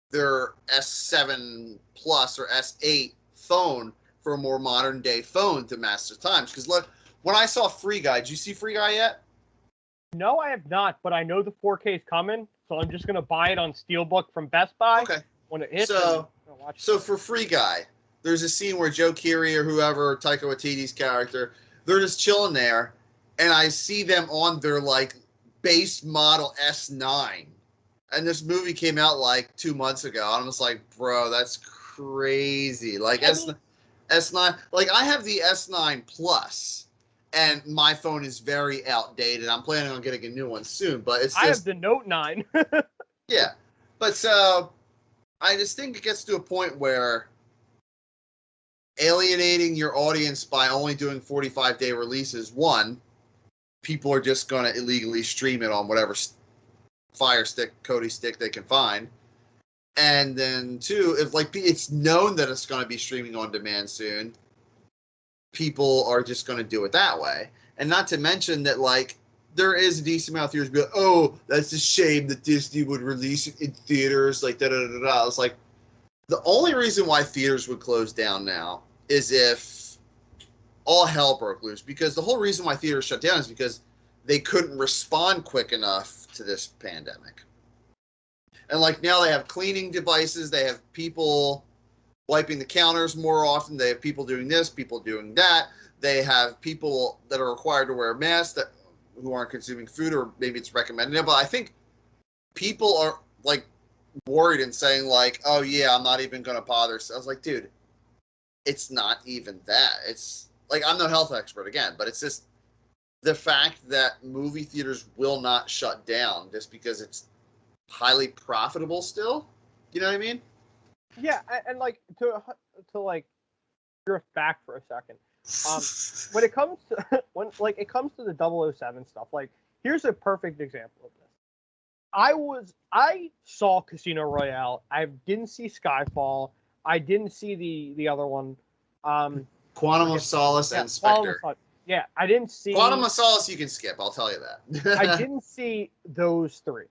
their S7 Plus or S8 phone for a more modern day phone to match the times. Because look, when I saw Free Guy, did you see Free Guy yet? No, I have not, but I know the 4K is coming, so I'm just gonna buy it on Steelbook from Best Buy. Okay. When it hits. So for Free Guy, there's a scene where Joe Keery or whoever, Taika Waititi's character, they're just chilling there, and I see them on their like base model S9, and this movie came out like 2 months ago. I'm just like, bro, that's crazy. Like S9, like I have the S9 Plus, and my phone is very outdated. I'm planning on getting a new one soon, but I have the Note 9. Yeah, but so I just think it gets to a point where alienating your audience by only doing 45-day releases, one, people are just going to illegally stream it on whatever Fire Stick, Kodi stick they can find. And then two, if like it's known that it's going to be streaming on demand soon, people are just going to do it that way. And not to mention that like there is a decent amount of theaters be like, oh, that's a shame that Disney would release it in theaters, like da-da-da-da. I was like, the only reason why theaters would close down now is if all hell broke loose, because the whole reason why theaters shut down is because they couldn't respond quick enough to this pandemic. And like now they have cleaning devices, they have people wiping the counters more often, they have people doing this, people doing that, they have people that are required to wear masks that who aren't consuming food, or maybe it's recommended. But I think people are like worried and saying like, oh yeah, I'm not even going to bother. So I was like, dude, it's not even that. It's like, I'm no health expert again, but it's just the fact that movie theaters will not shut down just because it's highly profitable still. You know what I mean? Yeah, and like to like drift back for a second. When it comes to it comes to the 007 stuff, like here's a perfect example of this. I saw Casino Royale. I didn't see Skyfall. I didn't see the other one. Quantum of Solace and Spectre. Yeah, I didn't see Quantum of Solace. You can skip. I'll tell you that. I didn't see those three.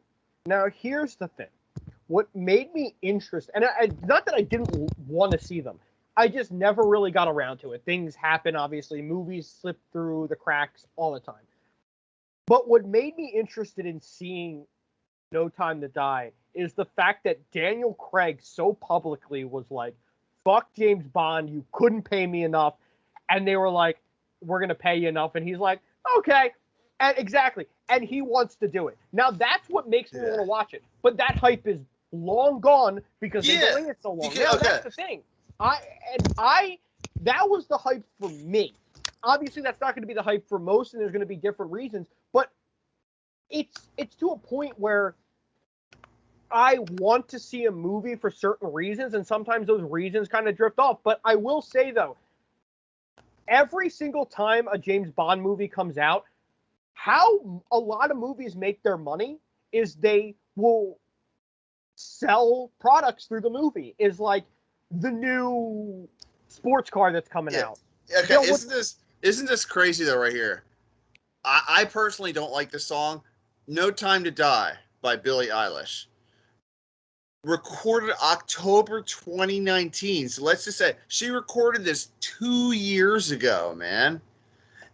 Now here's the thing. What made me interested, and not that I didn't want to see them, I just never really got around to it. Things happen, obviously. Movies slip through the cracks all the time. But what made me interested in seeing No Time to Die is the fact that Daniel Craig so publicly was like, fuck James Bond, you couldn't pay me enough. And they were like, we're going to pay you enough. And he's like, okay. And exactly. And he wants to do it. Now, that's what makes me want to watch it. But that hype is long gone because they've delayed it so long. Now, that's the thing. That was the hype for me. Obviously, that's not going to be the hype for most, and there's going to be different reasons. But it's to a point where I want to see a movie for certain reasons, and sometimes those reasons kind of drift off. But I will say, though, every single time a James Bond movie comes out, how a lot of movies make their money is they will sell products through the movie. Is like the new sports car that's coming out. Okay, isn't this crazy though? Right here, I personally don't like the song "No Time to Die" by Billie Eilish. Recorded October 2019. So let's just say she recorded this 2 years ago, man.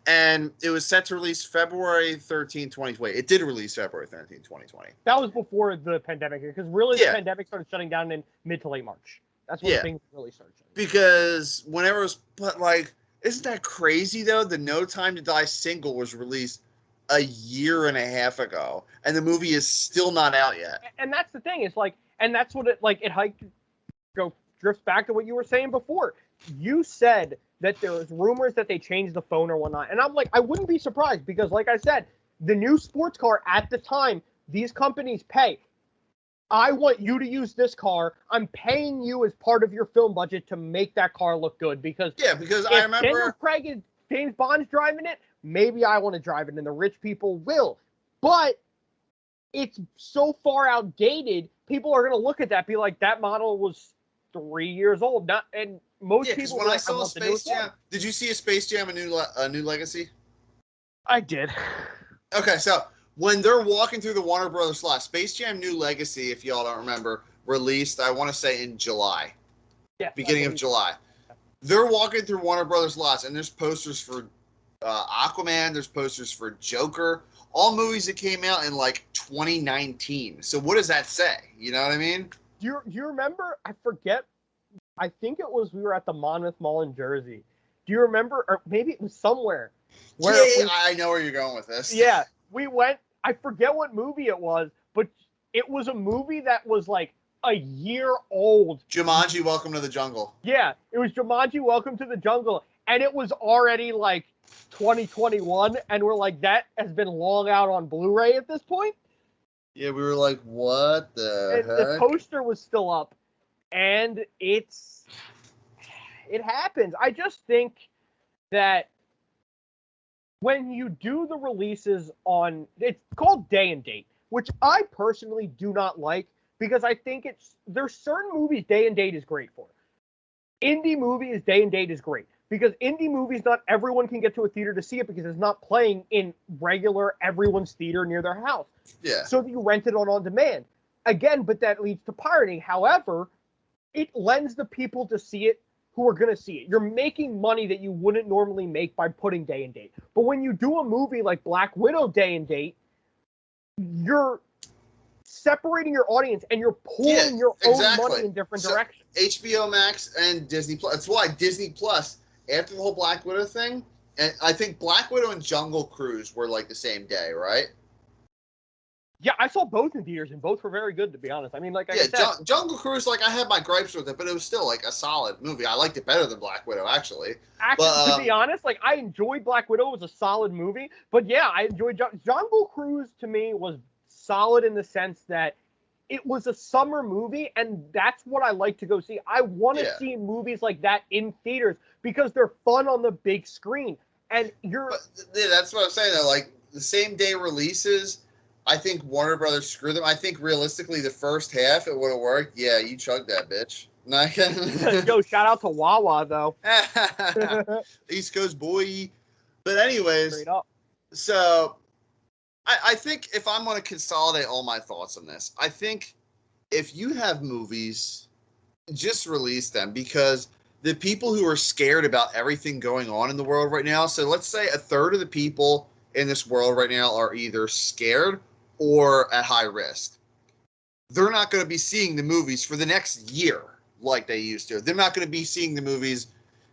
And it was set to release February 13, 2020. It did release February 13, 2020. That was before the pandemic, because really the pandemic started shutting down in mid to late March. That's when things really started shutting down. Because whenever it was, but like, isn't that crazy though? The No Time to Die single was released a year and a half ago, and the movie is still not out yet. And that's the thing. It's like, and that's what it like. It drifts back to what you were saying before. You said that there was rumors that they changed the phone or whatnot, and I'm like, I wouldn't be surprised because, like I said, the new sports car at the time, these companies pay. I want you to use this car. I'm paying you as part of your film budget to make that car look good because I remember Daniel Craig and James Bond's driving it. Maybe I want to drive it, and the rich people will. But it's so far outdated. People are going to look at that, be like, that model was 3 years old. And most people. When I saw Space Jam, did you see a Space Jam: A New Legacy? I did. Okay, so when they're walking through the Warner Brothers lot, Space Jam: New Legacy, if y'all don't remember, released, I want to say in July. Yeah. Beginning of July. They're walking through Warner Brothers lots, and there's posters for Aquaman, there's posters for Joker, all movies that came out in like 2019. So what does that say? You know what I mean? Do you remember? I forget. I think it was we were at the Monmouth Mall in Jersey. Do you remember? Or maybe it was somewhere. I know where you're going with this. Yeah, we went. I forget what movie it was, but it was a movie that was like a year old. Jumanji: Welcome to the Jungle. Yeah, it was Jumanji: Welcome to the Jungle, and it was already like 2021, and we're like, that has been long out on Blu-ray at this point. Yeah, we were like, what the heck? The poster was still up, and it happens. I just think that when you do the releases on, it's called day and date, which I personally do not like because I think there's certain movies day and date is great for. indie movies day and date is great because indie movies not everyone can get to a theater to see it because it's not playing in regular everyone's theater near their house. Yeah. So that you rent it on demand. Again, but that leads to pirating. However, it lends the people to see it who are going to see it. You're making money that you wouldn't normally make by putting day and date. But when you do a movie like Black Widow day and date, you're separating your audience and you're pulling your own money in different directions. HBO Max and Disney Plus. That's why Disney Plus, after the whole Black Widow thing, and I think Black Widow and Jungle Cruise were like the same day, right? Yeah, I saw both in theaters, and both were very good, to be honest. I mean, like I said, Jungle Cruise, like I had my gripes with it, but it was still like a solid movie. I liked it better than Black Widow, actually. Actually, to be honest, like I enjoyed Black Widow. It was a solid movie, but yeah, I enjoyed Jungle Cruise. To me, was solid in the sense that it was a summer movie, and that's what I like to go see. I want to see movies like that in theaters because they're fun on the big screen. And that's what I'm saying, though. Like, the same day releases, I think Warner Brothers screwed them. I think, realistically, the first half, it would have worked. Yeah, you chugged that, bitch. Yo, shout out to Wawa, though. East Coast boy. But anyways, so I think if I'm going to consolidate all my thoughts on this, I think if you have movies, just release them because the people who are scared about everything going on in the world right now, so let's say a third of the people in this world right now are either scared or at high risk. They're not going to be seeing the movies for the next year like they used to. They're not going to be seeing the movies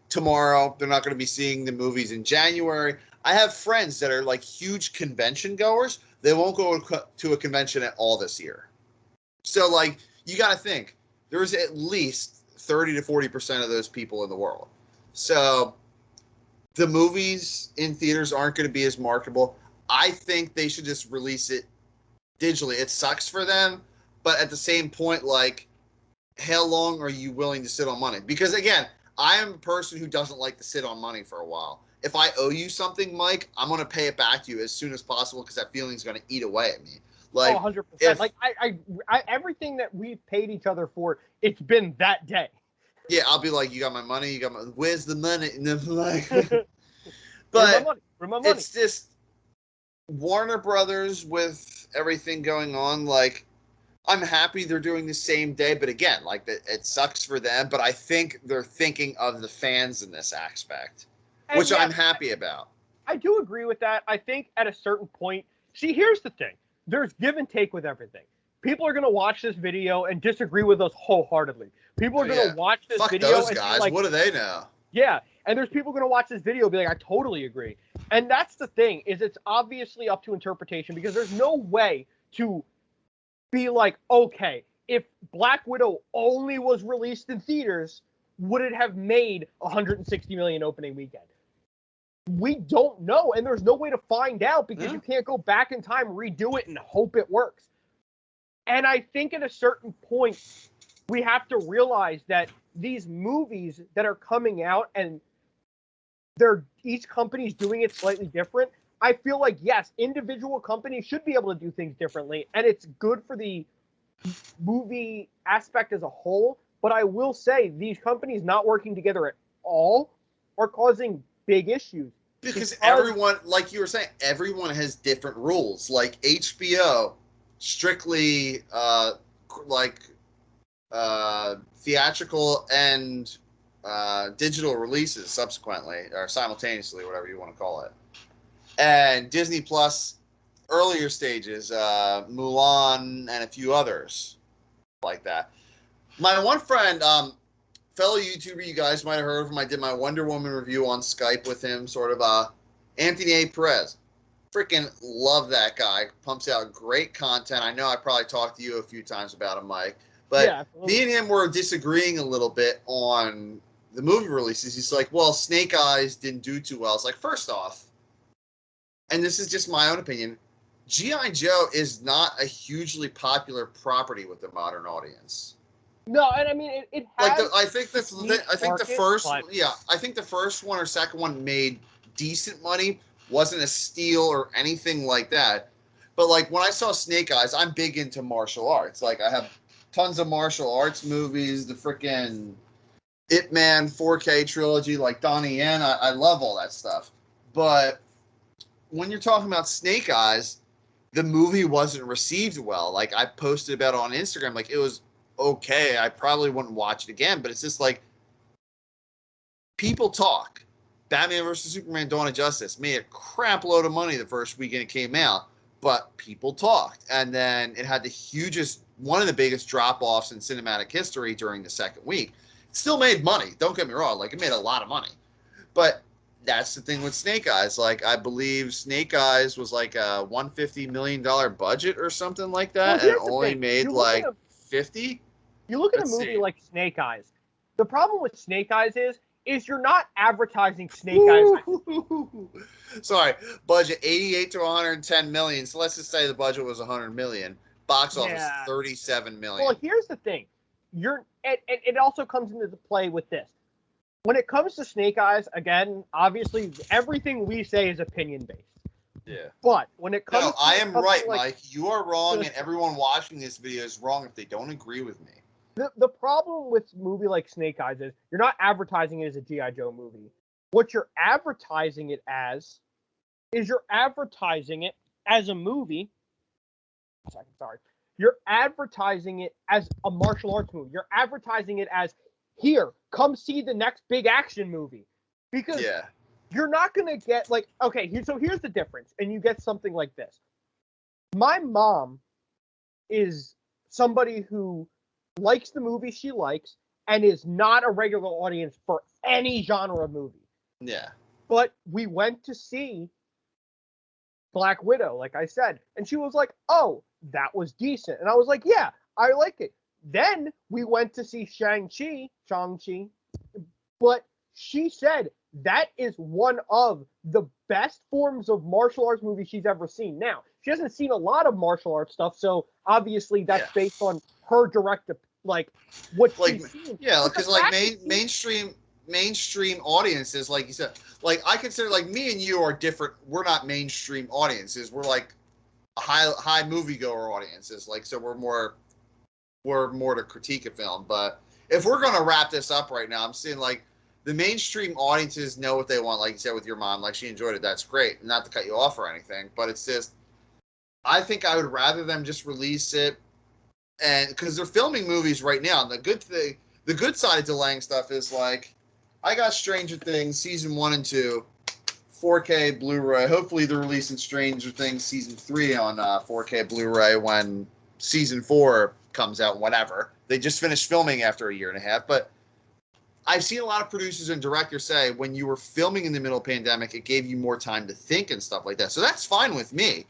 tomorrow. They're not going to be seeing the movies in January. I have friends that are like huge convention goers. They won't go to a convention at all this year. So, like, you got to think there's at least 30 to 40% of those people in the world. So the movies in theaters aren't going to be as marketable. I think they should just release it digitally. It sucks for them, but at the same point, like, how long are you willing to sit on money? Because, again, I am a person who doesn't like to sit on money for a while. If I owe you something, Mike, I'm going to pay it back to you as soon as possible because that feeling is going to eat away at me. Like, 100%. Like, I everything that we've paid each other for, it's been that day. Yeah, I'll be like, you got my money? You got my... Where's the money? And then, like... But it's just Warner Brothers with everything going on, like... I'm happy they're doing the same day, but again, like, it sucks for them, but I think they're thinking of the fans in this aspect, which I'm happy about. I do agree with that. I think at a certain point, see, here's the thing. There's give and take with everything. People are going to watch this video and disagree with us wholeheartedly. People are going to watch this video those guys. Like, what do they know? Yeah, and there's people going to watch this video and be like, I totally agree. And that's the thing, is it's obviously up to interpretation because there's no way to be like, okay, if Black Widow only was released in theaters, would it have made 160 million opening weekend? We don't know, and there's no way to find out because you can't go back in time, redo it, and hope it works. And I think at a certain point, we have to realize that these movies that are coming out and each company's doing it slightly different. I feel like, yes, individual companies should be able to do things differently, and it's good for the movie aspect as a whole. But I will say these companies not working together at all are causing big issues. Because everyone, like you were saying, everyone has different rules. Like HBO, strictly theatrical and digital releases subsequently, or simultaneously, whatever you want to call it. And Disney Plus, earlier stages, Mulan, and a few others like that. My one friend, fellow YouTuber, you guys might have heard of him. I did my Wonder Woman review on Skype with him, sort of, Anthony A. Perez. Freaking love that guy. Pumps out great content. I know I probably talked to you a few times about him, Mike. But me and him were disagreeing a little bit on the movie releases. He's like, well, Snake Eyes didn't do too well. It's like, first off, and this is just my own opinion, G.I. Joe is not a hugely popular property with the modern audience. No, and I mean it has. Like I think the first one or second one made decent money, wasn't a steal or anything like that. But like when I saw Snake Eyes, I'm big into martial arts. Like I have tons of martial arts movies. The freaking Ip Man 4K trilogy, like Donnie Yen. I love all that stuff. But when you're talking about Snake Eyes, the movie wasn't received well. Like I posted about it on Instagram, like it was okay. I probably wouldn't watch it again, but it's just like people talk. Batman vs Superman: Dawn of Justice made a crap load of money the first weekend it came out, but people talked, and then it had the hugest, one of the biggest drop-offs in cinematic history during the second week. It still made money. Don't get me wrong; like it made a lot of money, but that's the thing with Snake Eyes. Like I believe Snake Eyes was like a $150 million budget or something like Well, that, and here's the only thing: made like 50. you look at a Let's movie see. like Snake Eyes. The problem with Snake Eyes is you're not advertising Snake Eyes. Sorry, budget 88 to 110 million. So let's just say the budget was 100 million. Box office Yeah. 37 million. Well, here's the thing: it also comes into play with this. When it comes to Snake Eyes, again, obviously everything we say is opinion based. Yeah. But when it comes No, to I am right, like, Mike. You are wrong, and everyone watching this video is wrong if they don't agree with me. the problem with a movie like Snake Eyes is you're not advertising it as a G.I. Joe movie. What you're advertising it as is you're advertising it as a movie. Sorry. You're advertising it as a martial arts movie. You're advertising it as, here, come see the next big action movie. Because Yeah. you're not going to get, like, okay, so here's the difference. And you get something like this. My mom is somebody who likes the movie she likes and is not a regular audience for any genre of movie. Yeah. But we went to see Black Widow, like I said, and she was like, "Oh, that was decent," and I was like, "Yeah, I like it." Then we went to see Shang-Chi, but she said that is one of the best forms of martial arts movie she's ever seen. Now, she hasn't seen a lot of martial arts stuff, so obviously that's based on her direct, like, what Like, she's seen. yeah, But the because like fact that mainstream audiences, like you said, like I consider like me and you are different. We're not mainstream audiences. We're like a high moviegoer audiences. Like so, we're more to critique a film. But if we're gonna wrap this up right now, I'm seeing like the mainstream audiences know what they want. Like you said with your mom, like she enjoyed it. That's great. Not to cut you off or anything, but it's just I think I would rather them just release it, and because they're filming movies right now. And the good side of delaying stuff is like I got Stranger Things season 1 and 2, 4K Blu-ray. Hopefully they're releasing Stranger Things season 3 on 4K Blu-ray when season 4 comes out. Whatever, they just finished filming after a year and a half, but I've seen a lot of producers and directors say when you were filming in the middle of the pandemic, it gave you more time to think and stuff like that. So that's fine with me.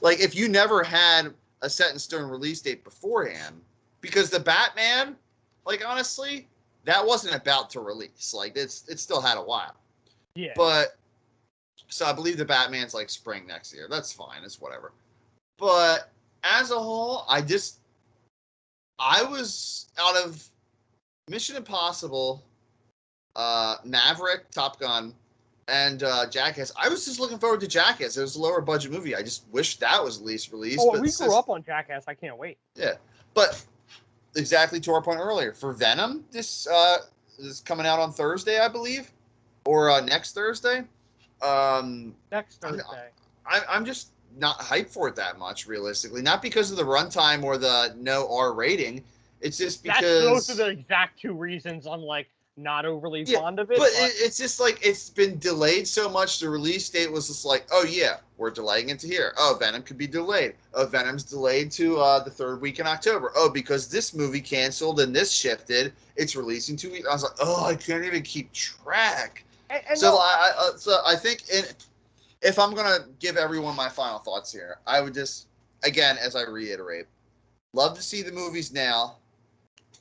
Like if you never had a set in stone release date beforehand, because the Batman, like honestly, that wasn't about to release. Like it still had a while. yeah, But so I believe the Batman's like spring next year. That's fine. It's whatever. But as a whole, I was out of Mission Impossible, Maverick, Top Gun, and Jackass. I was just looking forward to Jackass. It was a lower budget movie. I just wish that was at least released. oh, But we grew up on Jackass. I can't wait. yeah, but exactly to our point earlier, for Venom, this is coming out on Thursday, I believe, or next Thursday. Next I'm, Thursday. I'm just not hyped for it that much, realistically. Not because of the runtime or the no R rating. It's just Those are because the exact two reasons I'm like not overly yeah, fond of it. but But it's just like it's been delayed so much. The release date was just like, oh yeah, we're delaying it to here. Oh, Venom could be delayed. Oh, Venom's delayed to the third week in October. Oh, because this movie canceled and this shifted, it's releasing 2 weeks. I was like, oh, I can't even keep track. and So no, I think if I'm gonna give everyone my final thoughts here, I would just again, as I reiterate, love to see the movies now.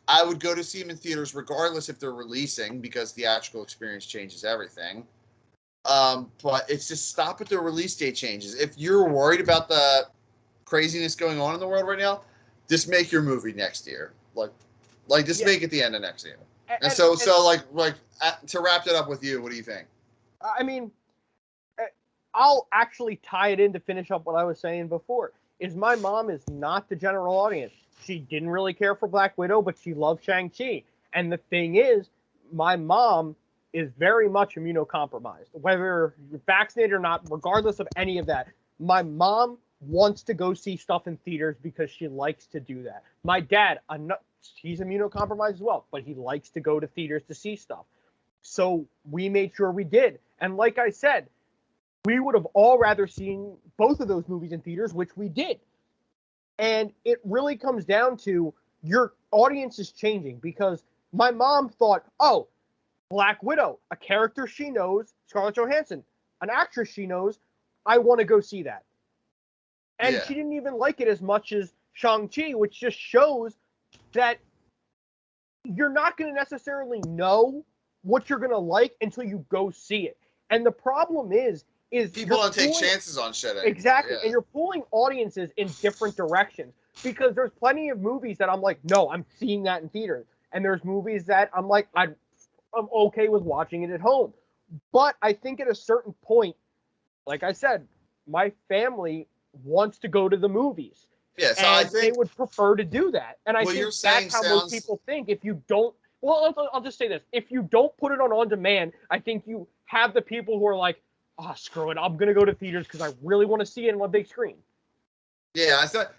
I would go to see them in theaters regardless if they're releasing because theatrical experience changes everything. But it's just stop at the release date changes. If you're worried about the craziness going on in the world right now, just make your movie next year. Like just yeah, make it the end of next year. And and, so and to wrap it up with you, what do you think? I mean, I'll actually tie it in to finish up what I was saying before. Is my mom is not the general audience. She didn't really care for Black Widow, but she loved Shang-Chi. And the thing is, my mom is very much immunocompromised, whether you're vaccinated or not, regardless of any of that. My mom wants to go see stuff in theaters because she likes to do that. My dad, he's immunocompromised as well, but he likes to go to theaters to see stuff. So we made sure we did. And like I said, we would have all rather seen both of those movies in theaters, which we did. And it really comes down to your audience is changing, because my mom thought, oh, Black Widow, a character she knows, Scarlett Johansson, an actress she knows, I want to go see that. And she didn't even like it as much as Shang-Chi, which just shows that you're not going to necessarily know what you're going to like until you go see it. And the problem is people don't take chances on shit anymore. Exactly. And you're pulling audiences in different directions, because there's plenty of movies that I'm like, no, I'm seeing that in theaters. And there's movies that I'm like, I'm okay with watching it at home. But I think at a certain point, like I said, my family wants to go to the movies. Yeah, so and I think they would prefer to do that. And I think that's how most people think. If you don't, well, I'll just say this. If you don't put it on demand, I think you have the people who are like, oh, screw it, I'm going to go to theaters because I really want to see it on a big screen. Yeah, I thought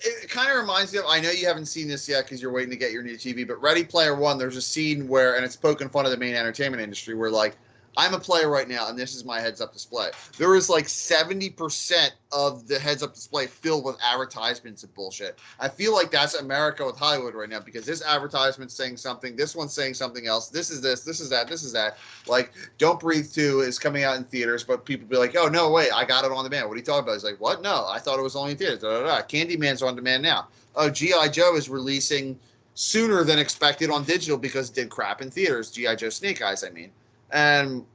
it kind of reminds me of, I know you haven't seen this yet because you're waiting to get your new TV, but Ready Player One, there's a scene where, and it's poking fun of the main entertainment industry, where like, I'm a player right now, and this is my heads-up display. There is like 70% of the heads-up display filled with advertisements and bullshit. I feel like that's America with Hollywood right now, because this advertisement's saying something, this one's saying something else, this is this is that, this is that. Like, Don't Breathe 2 is coming out in theaters, but people be like, oh, no, wait, I got it on demand. What are you talking about? He's like, what? No, I thought it was only in theaters. Candyman's on demand now. Oh, G.I. Joe is releasing sooner than expected on digital because it did crap in theaters. G.I. Joe Snake Eyes, I mean. And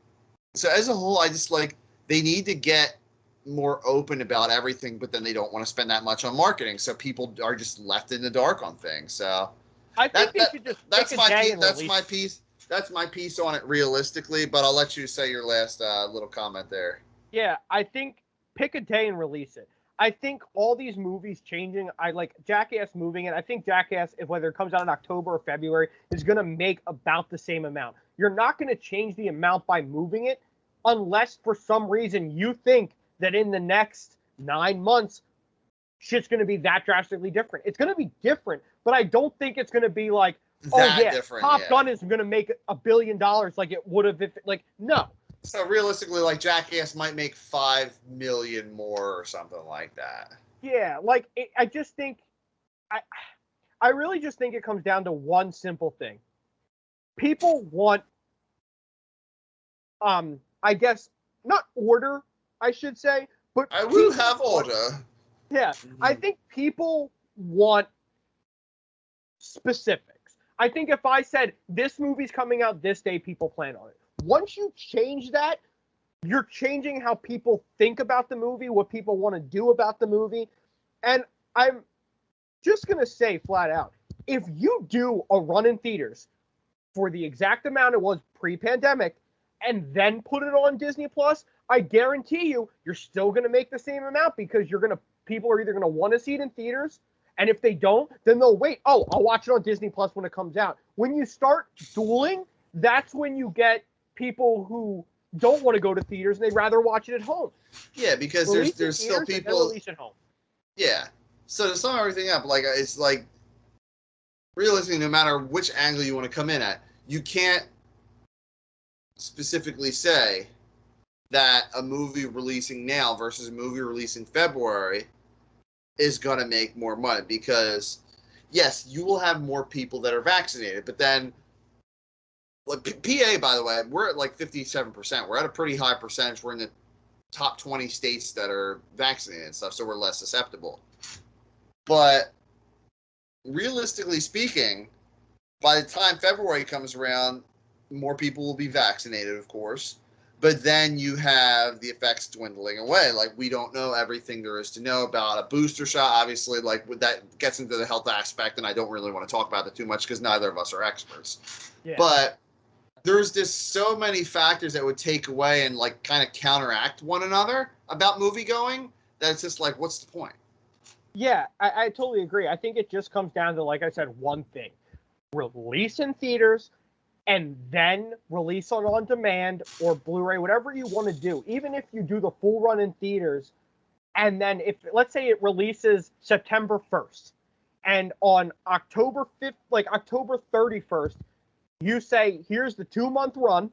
so as a whole, I just like, they need to get more open about everything, but then they don't want to spend that much on marketing. So people are just left in the dark on things. So I think they should just that's pick a day and that's release my piece. That's my piece on it realistically, but I'll let you say your last little comment there. Yeah, I think pick a day and release it. I think all these movies changing, I like Jackass moving it. I think Jackass, if whether it comes out in October or February, is going to make about the same amount. You're not going to change the amount by moving it unless for some reason you think that in the next 9 months, shit's going to be that drastically different. It's going to be different, but I don't think it's going to be like, Top Gun is going to make $1 billion like it would have if, like, no. So realistically, like Jackass might make 5 million more or something like that. Yeah, like I just think, I really just think it comes down to one simple thing. People want, I guess not order, I should say, but I will have order. Yeah, I think people want specifics. I think if I said this movie's coming out this day, people plan on it. Once you change that, you're changing how people think about the movie, what people want to do about the movie. And I'm just going to say flat out, if you do a run in theaters for the exact amount it was pre-pandemic and then put it on Disney Plus, I guarantee you're still going to make the same amount, because people are either going to want to see it in theaters, and if they don't, then they'll wait. Oh, I'll watch it on Disney Plus when it comes out. When you start dueling, that's when you get people who don't want to go to theaters and they'd rather watch it at home. Yeah, because there's still people. Release at home. Yeah. So to sum everything up, like it's like realistically, no matter which angle you want to come in at, you can't specifically say that a movie releasing now versus a movie releasing February is going to make more money, because yes, you will have more people that are vaccinated, but then like PA, by the way, we're at like 57%. We're at a pretty high percentage. We're in the top 20 states that are vaccinated and stuff, so we're less susceptible. But realistically speaking, by the time February comes around, more people will be vaccinated, of course. But then you have the effects dwindling away. Like, we don't know everything there is to know about a booster shot. Obviously, like, that gets into the health aspect, and I don't really want to talk about that too much because neither of us are experts. Yeah. But there's just so many factors that would take away and, like, kind of counteract one another about movie going that it's just like, what's the point? Yeah, I totally agree. I think it just comes down to, like I said, one thing. Release in theaters, and then release on demand or Blu-ray, whatever you want to do. Even if you do the full run in theaters, and then if, let's say it releases September 1st, and on October 5th, like October 31st, you say, here's the 2-month run.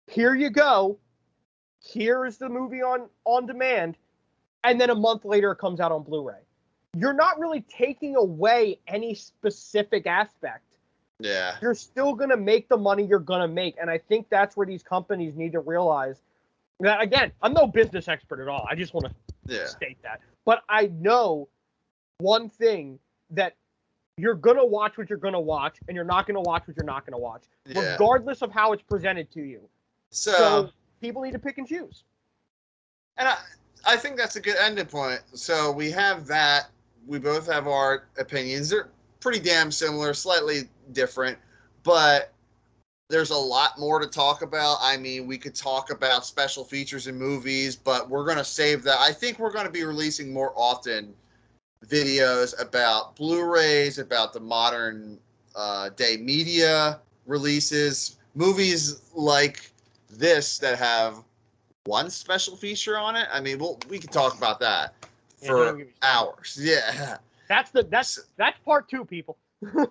Here you go. Here is the movie on demand. And then a month later, it comes out on Blu-ray. You're not really taking away any specific aspect. Yeah. You're still going to make the money you're going to make. And I think that's where these companies need to realize that, again, I'm no business expert at all. I just want to state that. But I know one thing, that you're going to watch what you're going to watch, and you're not going to watch what you're not going to watch, regardless of how it's presented to you. So people need to pick and choose. And I think that's a good ending point. So we have that. We both have our opinions. They're pretty damn similar, slightly different, but there's a lot more to talk about. I mean, we could talk about special features in movies, but we're going to save that. I think we're going to be releasing more often videos about Blu-rays, about the modern day media releases, movies like this that have one special feature on it. I mean, we could talk about that for hours. Yeah. That's part 2, people.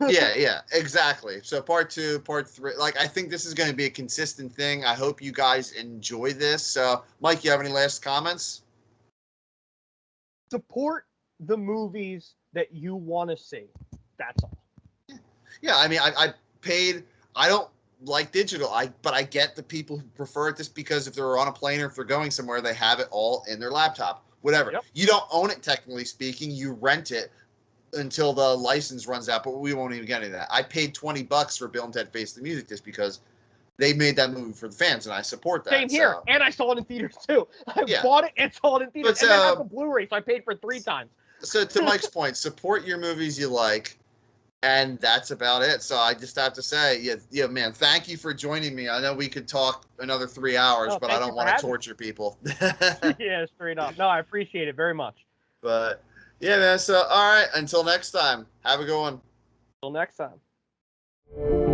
yeah, exactly. So part 2, part 3. Like, I think this is going to be a consistent thing. I hope you guys enjoy this. So, Mike, you have any last comments? Support the movies that you want to see. That's all. Yeah, I mean, I paid. I don't like digital. But I get the people who prefer it just because if they're on a plane or if they're going somewhere, they have it all in their laptop. Whatever. Yep. You don't own it, technically speaking. You rent it until the license runs out, but we won't even get into that. I paid $20 for Bill and Ted Face the Music just because they made that movie for the fans, and I support that. Same here, and I saw it in theaters too. I bought it and saw it in theaters, and then I have the Blu-ray, so I paid for it 3 times. So to Mike's point, support your movies you like, and that's about it. So I just have to say, yeah, man, thank you for joining me. I know we could talk another 3 hours, but I don't want to torture people. Yeah, straight up. No, I appreciate it very much. But yeah, man. So all right, until next time, have a good one. Until next time.